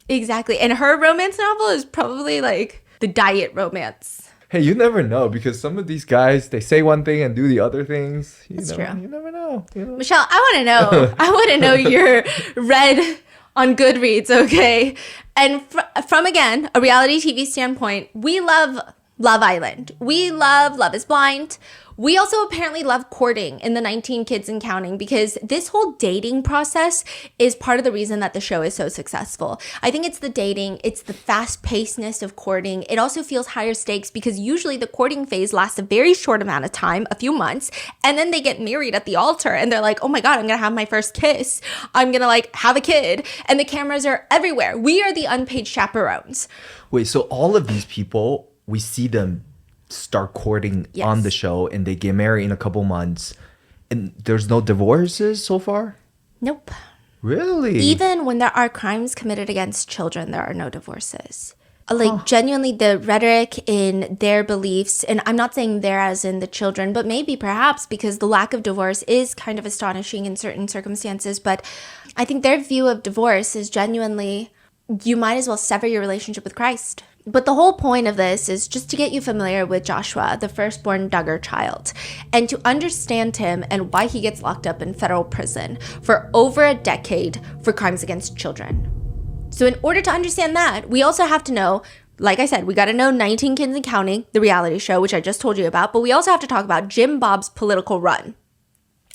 Exactly. And her romance novel is probably like the diet romance. Hey, you never know because some of these guys, they say one thing and do the other things. That's true. You never know. Michelle, I want to know. I want to know your read on Goodreads, okay? And from, again, a reality TV standpoint, we love Love Island. We love Love is Blind. We also apparently love courting in the 19 Kids and Counting because this whole dating process is part of the reason that the show is so successful. I think it's the dating, it's the fast-pacedness of courting. It also feels higher stakes because usually the courting phase lasts a very short amount of time, a few months, and then they get married at the altar and they're like, oh my God, I'm gonna have my first kiss. I'm gonna like have a kid. And the cameras are everywhere. We are the unpaid chaperones. Wait, so all of these people, we see them start courting on the show and they get married in a couple months and there's no divorces so far? Nope. Really? Even when there are crimes committed against children, there are no divorces. Like genuinely the rhetoric in their beliefs, and I'm not saying they're as in the children, but maybe perhaps because the lack of divorce is kind of astonishing in certain circumstances. But I think their view of divorce is genuinely, you might as well sever your relationship with Christ. But the whole point of this is just to get you familiar with Joshua, the firstborn Duggar child, and to understand him and why he gets locked up in federal prison for over a decade for crimes against children. So in order to understand that, we also have to know, like I said, we got to know 19 Kids and Counting, the reality show, which I just told you about, but we also have to talk about Jim Bob's political run.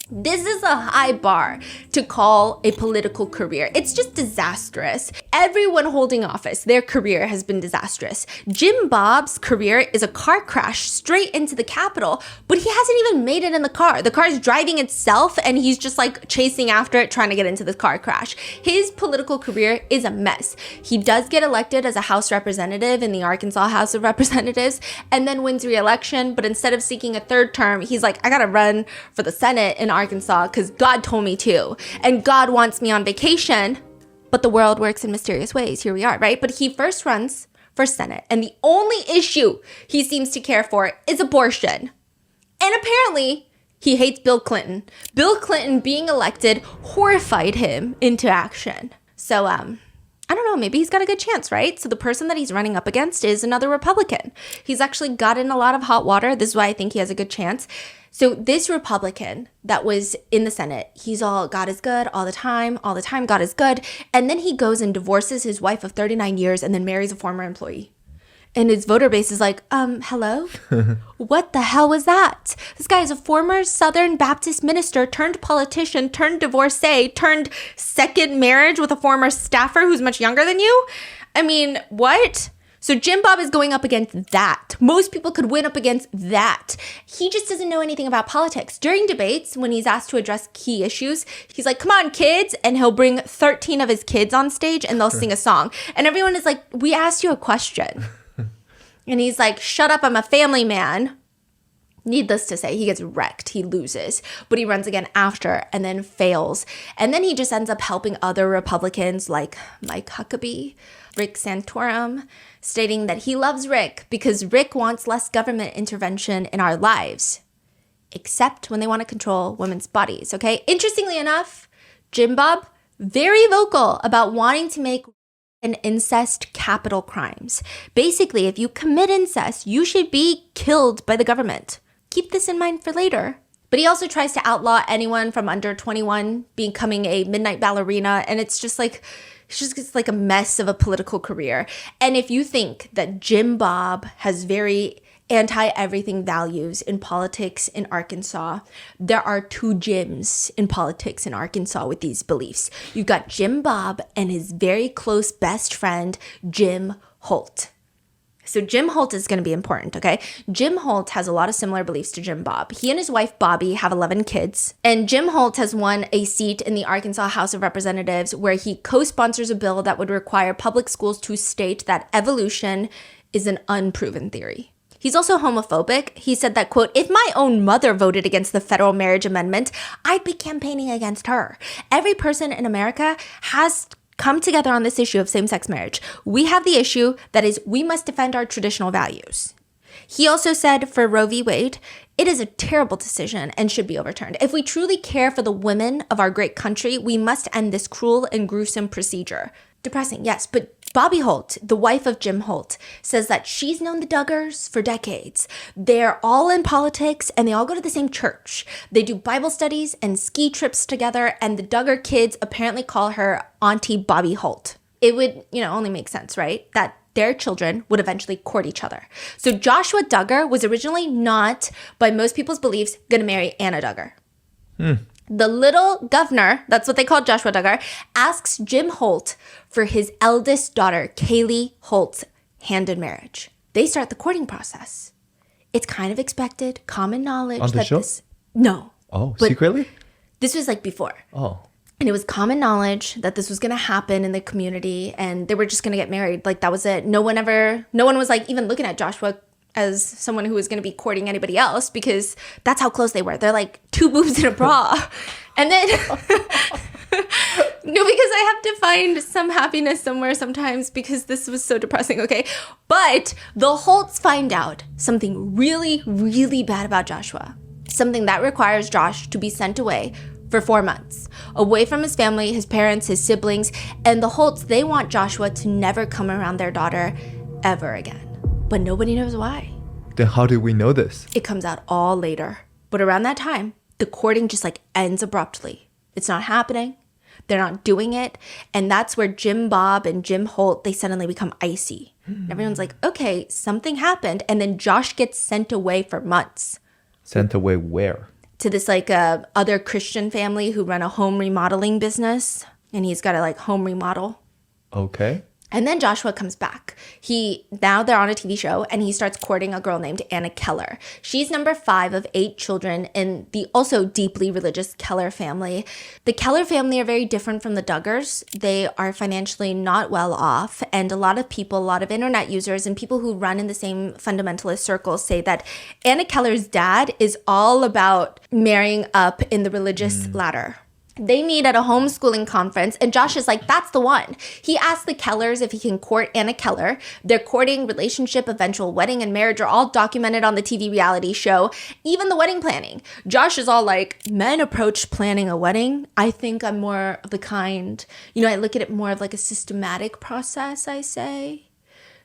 This is a high bar to call a political career. It's just disastrous. Everyone holding office, their career has been disastrous. Jim Bob's career is a car crash straight into the Capitol, but he hasn't even made it in the car. The car is driving itself and he's just like chasing after it, trying to get into the car crash. His political career is a mess. He does get elected as a House representative in the Arkansas House of Representatives and then wins re-election, but instead of seeking a third term, he's like, I gotta run for the Senate in Arkansas because God told me to, and God wants me on vacation, but the world works in mysterious ways. Here we are, right? But he first runs for Senate, and the only issue he seems to care for is abortion. And apparently, he hates Bill Clinton. Bill Clinton being elected horrified him into action. So, I don't know, maybe he's got a good chance, right? So the person that he's running up against is another Republican. He's actually got in a lot of hot water. This is why I think he has a good chance. So this Republican that was in the Senate, he's all, God is good all the time, God is good. And then he goes and divorces his wife of 39 years and then marries a former employee. And his voter base is like, hello? What the hell was that? This guy is a former Southern Baptist minister turned politician, turned divorcee, turned second marriage with a former staffer who's much younger than you. I mean, what? So Jim Bob is going up against that. Most people could win up against that. He just doesn't know anything about politics. During debates, when he's asked to address key issues, he's like, come on, kids. And he'll bring 13 of his kids on stage and they'll sing a song. And everyone is like, we asked you a question. And he's like, shut up, I'm a family man. Needless to say, he gets wrecked. He loses. But he runs again after and then fails. And then he just ends up helping other Republicans like Mike Huckabee, Rick Santorum, stating that he loves Rick because Rick wants less government intervention in our lives, except when they want to control women's bodies, okay? Interestingly enough, Jim Bob, very vocal about wanting to make and incest capital crimes. Basically, if you commit incest, you should be killed by the government. Keep this in mind for later. But he also tries to outlaw anyone from under 21 becoming a midnight ballerina, and it's just like a mess of a political career. And if you think that Jim Bob has very anti-everything values in politics in Arkansas, there are two Jims in politics in Arkansas with these beliefs. You've got Jim Bob and his very close best friend, Jim Holt. So Jim Holt is going to be important, okay? Jim Holt has a lot of similar beliefs to Jim Bob. He and his wife, Bobby, have 11 kids. And Jim Holt has won a seat in the Arkansas House of Representatives where he co-sponsors a bill that would require public schools to state that evolution is an unproven theory. He's also homophobic. He said that, quote, if my own mother voted against the federal marriage amendment, I'd be campaigning against her. Every person in America has come together on this issue of same-sex marriage. We have the issue that is we must defend our traditional values. He also said for Roe v. Wade, it is a terrible decision and should be overturned. If we truly care for the women of our great country, we must end this cruel and gruesome procedure. Depressing, yes, but Bobby Holt, the wife of Jim Holt, says that she's known the Duggars for decades. They're all in politics and they all go to the same church. They do Bible studies and ski trips together, and the Duggar kids apparently call her Auntie Bobby Holt. It would, only make sense, right? That their children would eventually court each other. So Joshua Duggar was originally not, by most people's beliefs, going to marry Anna Duggar. The little governor, that's what they called Joshua Duggar, asks Jim Holt for his eldest daughter, Kaylee Holt's hand in marriage. They start the courting process. It's kind of expected, common knowledge. On the show? No. Oh, secretly? This was like before. Oh. And it was common knowledge that this was going to happen in the community and they were just going to get married. Like that was it. No one was like even looking at Joshua as someone who was going to be courting anybody else because that's how close they were. They're like two boobs in a bra. And then, no, because I have to find some happiness somewhere sometimes because this was so depressing, okay? But the Holts find out something really, really bad about Joshua. Something that requires Josh to be sent away for 4 months, away from his family, his parents, his siblings, and the Holts, they want Joshua to never come around their daughter ever again. But nobody knows why. Then how do we know this? It comes out all later. But around that time, the courting just like ends abruptly. It's not happening. They're not doing it. And that's where Jim Bob and Jim Holt, they suddenly become icy. And everyone's like, okay, something happened. And then Josh gets sent away for months. Sent away where? To this like other Christian family who run a home remodeling business. And he's got to like home remodel. Okay. And then Joshua comes back. Now they're on a TV show and he starts courting a girl named Anna Keller. She's number 5 of 8 children in the also deeply religious Keller family. The Keller family are very different from the Duggars. They are financially not well off. And a lot of people, a lot of internet users and people who run in the same fundamentalist circles say that Anna Keller's dad is all about marrying up in the religious ladder. They meet at a homeschooling conference and Josh is like, that's the one. He asks the Kellers if he can court Anna Keller. Their courting, relationship, eventual wedding, and marriage are all documented on the TV reality show, even the wedding planning. Josh is all like, men approach planning a wedding. I think I'm more of the kind, I look at it more of like a systematic process, I say.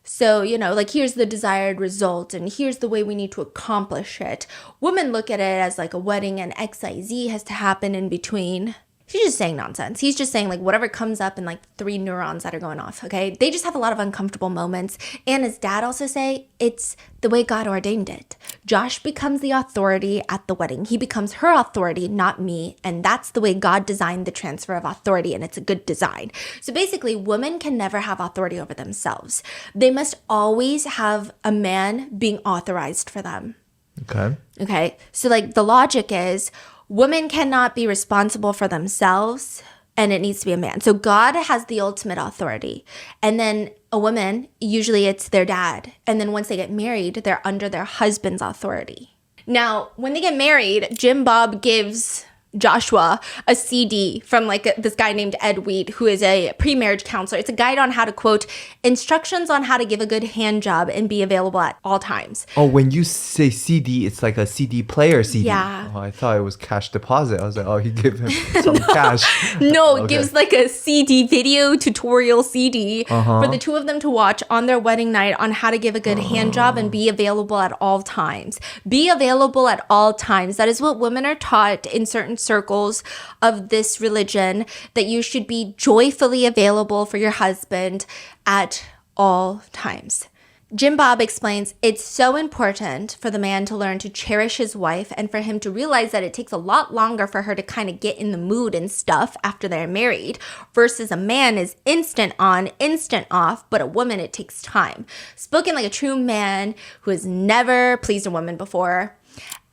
So, like here's the desired result and here's the way we need to accomplish it. Women look at it as like a wedding and XYZ has to happen in between. She's just saying nonsense. He's just saying like whatever comes up in like 3 neurons that are going off, okay? They just have a lot of uncomfortable moments. And his dad also say it's the way God ordained it. Josh becomes the authority at the wedding. He becomes her authority, not me. And that's the way God designed the transfer of authority, and it's a good design. So basically, women can never have authority over themselves. They must always have a man being authorized for them. Okay. So like the logic is women cannot be responsible for themselves and it needs to be a man. So God has the ultimate authority. And then a woman, usually it's their dad. And then once they get married, they're under their husband's authority. Now, when they get married, Jim Bob gives Joshua a CD from like this guy named Ed Weed, who is a pre-marriage counselor. It's a guide on how to, quote, instructions on how to give a good hand job and be available at all times. Oh, when you say CD, it's like a CD player CD. Yeah. Oh, I thought it was cash deposit. I was like, oh, he gave him some cash. No, Okay. it gives like a CD video tutorial CD for the two of them to watch on their wedding night on how to give a good hand job and be available at all times. Be available at all times. That is what women are taught in certain circles of this religion, that you should be joyfully available for your husband at all times. Jim Bob explains it's so important for the man to learn to cherish his wife and for him to realize that it takes a lot longer for her to kind of get in the mood and stuff after they're married versus a man is instant on, instant off, but a woman, it takes time. Spoken like a true man who has never pleased a woman before.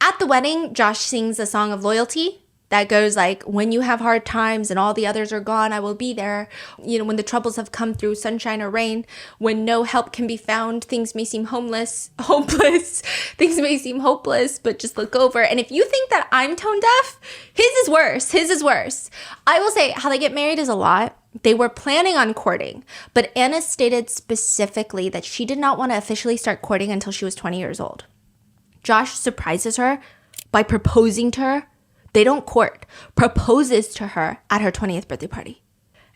At the wedding, Josh sings a song of loyalty that goes like, when you have hard times and all the others are gone, I will be there. When the troubles have come through sunshine or rain, when no help can be found, things may seem hopeless, things may seem hopeless, but just look over. And if you think that I'm tone deaf, his is worse. I will say how they get married is a lot. They were planning on courting, but Anna stated specifically that she did not want to officially start courting until she was 20 years old. Josh surprises her by proposing to her. They don't court, proposes to her at her 20th birthday party.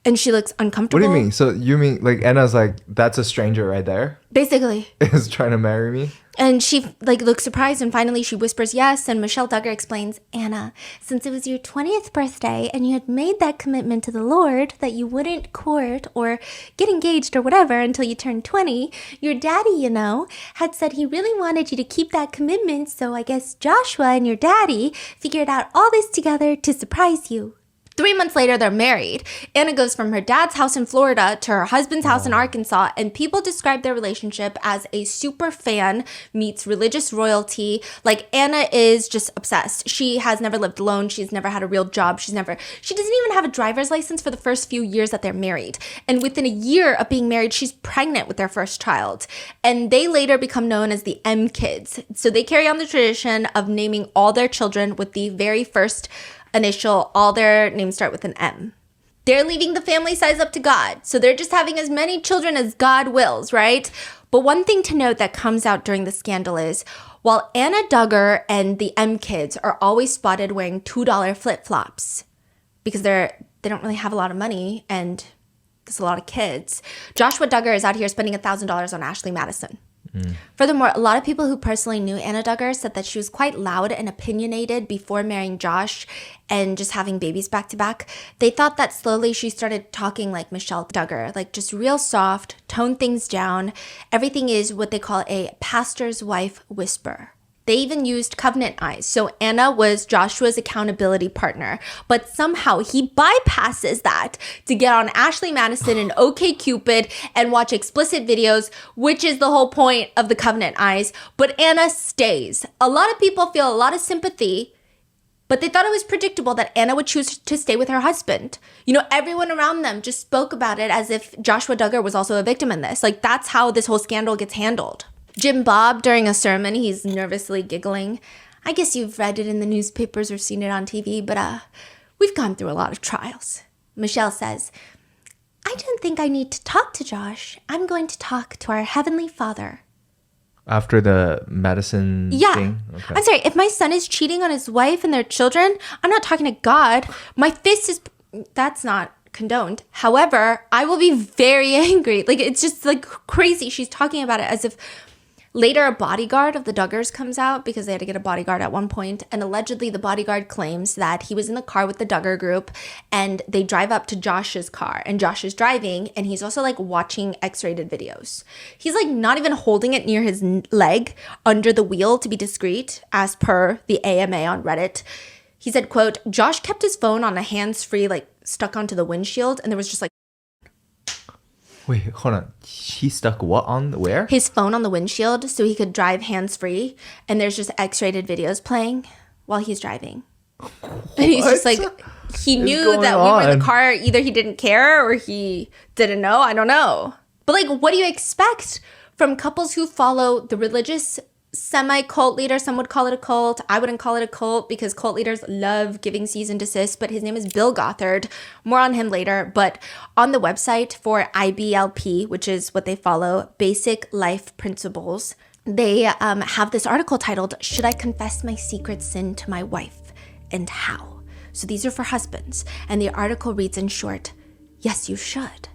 And she looks uncomfortable. What do you mean? So you mean like Anna's like, that's a stranger right there? Basically. Is trying to marry me? And she like looks surprised, and finally she whispers yes. And Michelle Duggar explains, Anna, since it was your 20th birthday and you had made that commitment to the Lord that you wouldn't court or get engaged or whatever until you turned 20, your daddy, you know, had said he really wanted you to keep that commitment. So I guess Joshua and your daddy figured out all this together to surprise you. 3 months later, they're married. Anna goes from her dad's house in Florida to her husband's house in Arkansas, and people describe their relationship as a super fan meets religious royalty. Like, Anna is just obsessed. She has never lived alone. She's never had a real job. She doesn't even have a driver's license for the first few years that they're married. And within a year of being married, she's pregnant with their first child. And they later become known as the M Kids. So they carry on the tradition of naming all their children with the very first initial. All their names start with an M. They're leaving the family size up to God. So they're just having as many children as God wills, right? But one thing to note that comes out during the scandal is, while Anna Duggar and the M Kids are always spotted wearing $2 flip-flops because they don't really have a lot of money and there's a lot of kids, Joshua Duggar is out here spending $1,000 on Ashley Madison. Furthermore, a lot of people who personally knew Anna Duggar said that she was quite loud and opinionated before marrying Josh and just having babies back to back. They thought that slowly she started talking like Michelle Duggar, like just real soft, tone things down. Everything is what they call a pastor's wife whisper. They even used covenant eyes. So Anna was Joshua's accountability partner, but somehow he bypasses that to get on Ashley Madison and OkCupid and watch explicit videos, which is the whole point of the covenant eyes. But Anna stays. A lot of people feel a lot of sympathy, but they thought it was predictable that Anna would choose to stay with her husband. You know, everyone around them just spoke about it as if Joshua Duggar was also a victim in this. Like, that's how this whole scandal gets handled. Jim Bob, during a sermon, he's nervously giggling. I guess you've read it in the newspapers or seen it on TV, but we've gone through a lot of trials. Michelle says, I don't think I need to talk to Josh. I'm going to talk to our Heavenly Father. After the Madison thing? Okay. I'm sorry, if my son is cheating on his wife and their children, I'm not talking to God. My fist is... That's not condoned. However, I will be very angry. Like, it's just like crazy. She's talking about it as if... Later, a bodyguard of the Duggars comes out because they had to get a bodyguard at one point, and allegedly the bodyguard claims that he was in the car with the Duggar group, and they drive up to Josh's car, and Josh is driving, and he's also like watching X-rated videos. He's like not even holding it near his leg under the wheel to be discreet, as per the AMA on Reddit. He said, quote, Josh kept his phone on a hands-free, like stuck onto the windshield, and there was just like... Wait, hold on. He stuck what on where? His phone on the windshield so he could drive hands-free, and there's just X-rated videos playing while he's driving. And he's just like, he knew that we were in the car. Either he didn't care or he didn't know. I don't know. But like, what do you expect from couples who follow the religious semi-cult leader? Some would call it a cult. I wouldn't call it a cult because cult leaders love giving cease and desist, but his name is Bill Gothard. More on him later. But on the website for IBLP, which is what they follow, Basic Life Principles, they have this article titled, Should I Confess My Secret Sin to My Wife? And How? So these are for husbands. And the article reads in short, yes, you should.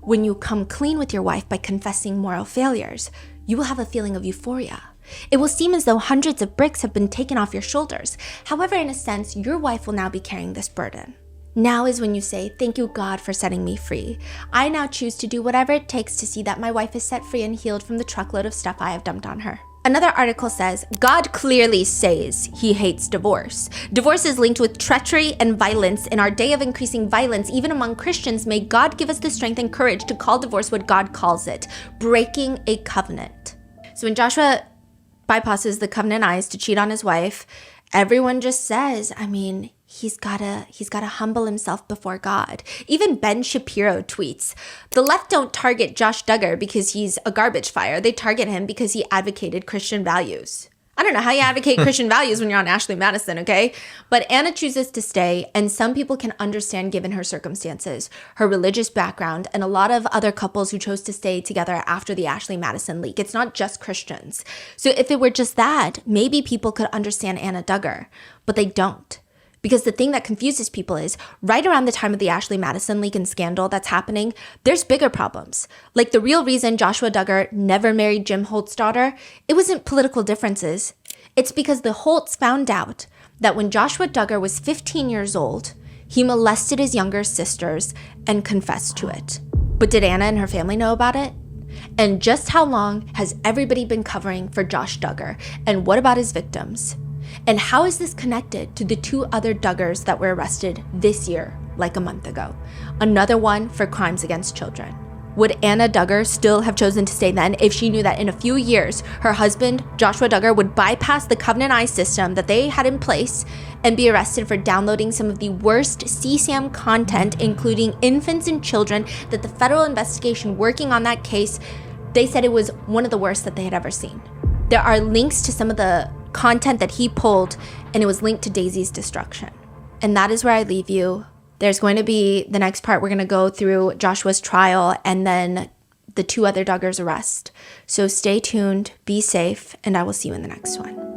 When you come clean with your wife by confessing moral failures, you will have a feeling of euphoria. It will seem as though hundreds of bricks have been taken off your shoulders. However, in a sense, your wife will now be carrying this burden. Now is when you say, thank you, God, for setting me free. I now choose to do whatever it takes to see that my wife is set free and healed from the truckload of stuff I have dumped on her. Another article says, God clearly says he hates divorce. Divorce is linked with treachery and violence. In our day of increasing violence, even among Christians, may God give us the strength and courage to call divorce what God calls it, breaking a covenant. So when Joshua bypasses the covenant eyes to cheat on his wife, everyone just says, I mean, he's gotta humble himself before God. Even Ben Shapiro tweets, the left don't target Josh Duggar because he's a garbage fire. They target him because he advocated Christian values. I don't know how you advocate Christian values when you're on Ashley Madison, okay? But Anna chooses to stay, and some people can understand given her circumstances, her religious background, and a lot of other couples who chose to stay together after the Ashley Madison leak. It's not just Christians. So if it were just that, maybe people could understand Anna Duggar, but they don't. Because the thing that confuses people is right around the time of the Ashley Madison leak and scandal that's happening, there's bigger problems. Like the real reason Joshua Duggar never married Jim Holt's daughter, it wasn't political differences. It's because the Holts found out that when Joshua Duggar was 15 years old, he molested his younger sisters and confessed to it. But did Anna and her family know about it? And just how long has everybody been covering for Josh Duggar? And what about his victims? And how is this connected to the 2 other Duggars that were arrested this year, like a month ago? Another one for crimes against children. Would Anna Duggar still have chosen to stay then if she knew that in a few years, her husband, Joshua Duggar, would bypass the Covenant Eyes system that they had in place and be arrested for downloading some of the worst CSAM content, including infants and children, that the federal investigation working on that case, they said it was one of the worst that they had ever seen. There are links to some of the content that he pulled, and it was linked to Daisy's destruction. And that is where I leave you. There's going to be the next part. We're going to go through Joshua's trial and then the 2 other Duggars' arrest. So stay tuned, be safe, and I will see you in the next one.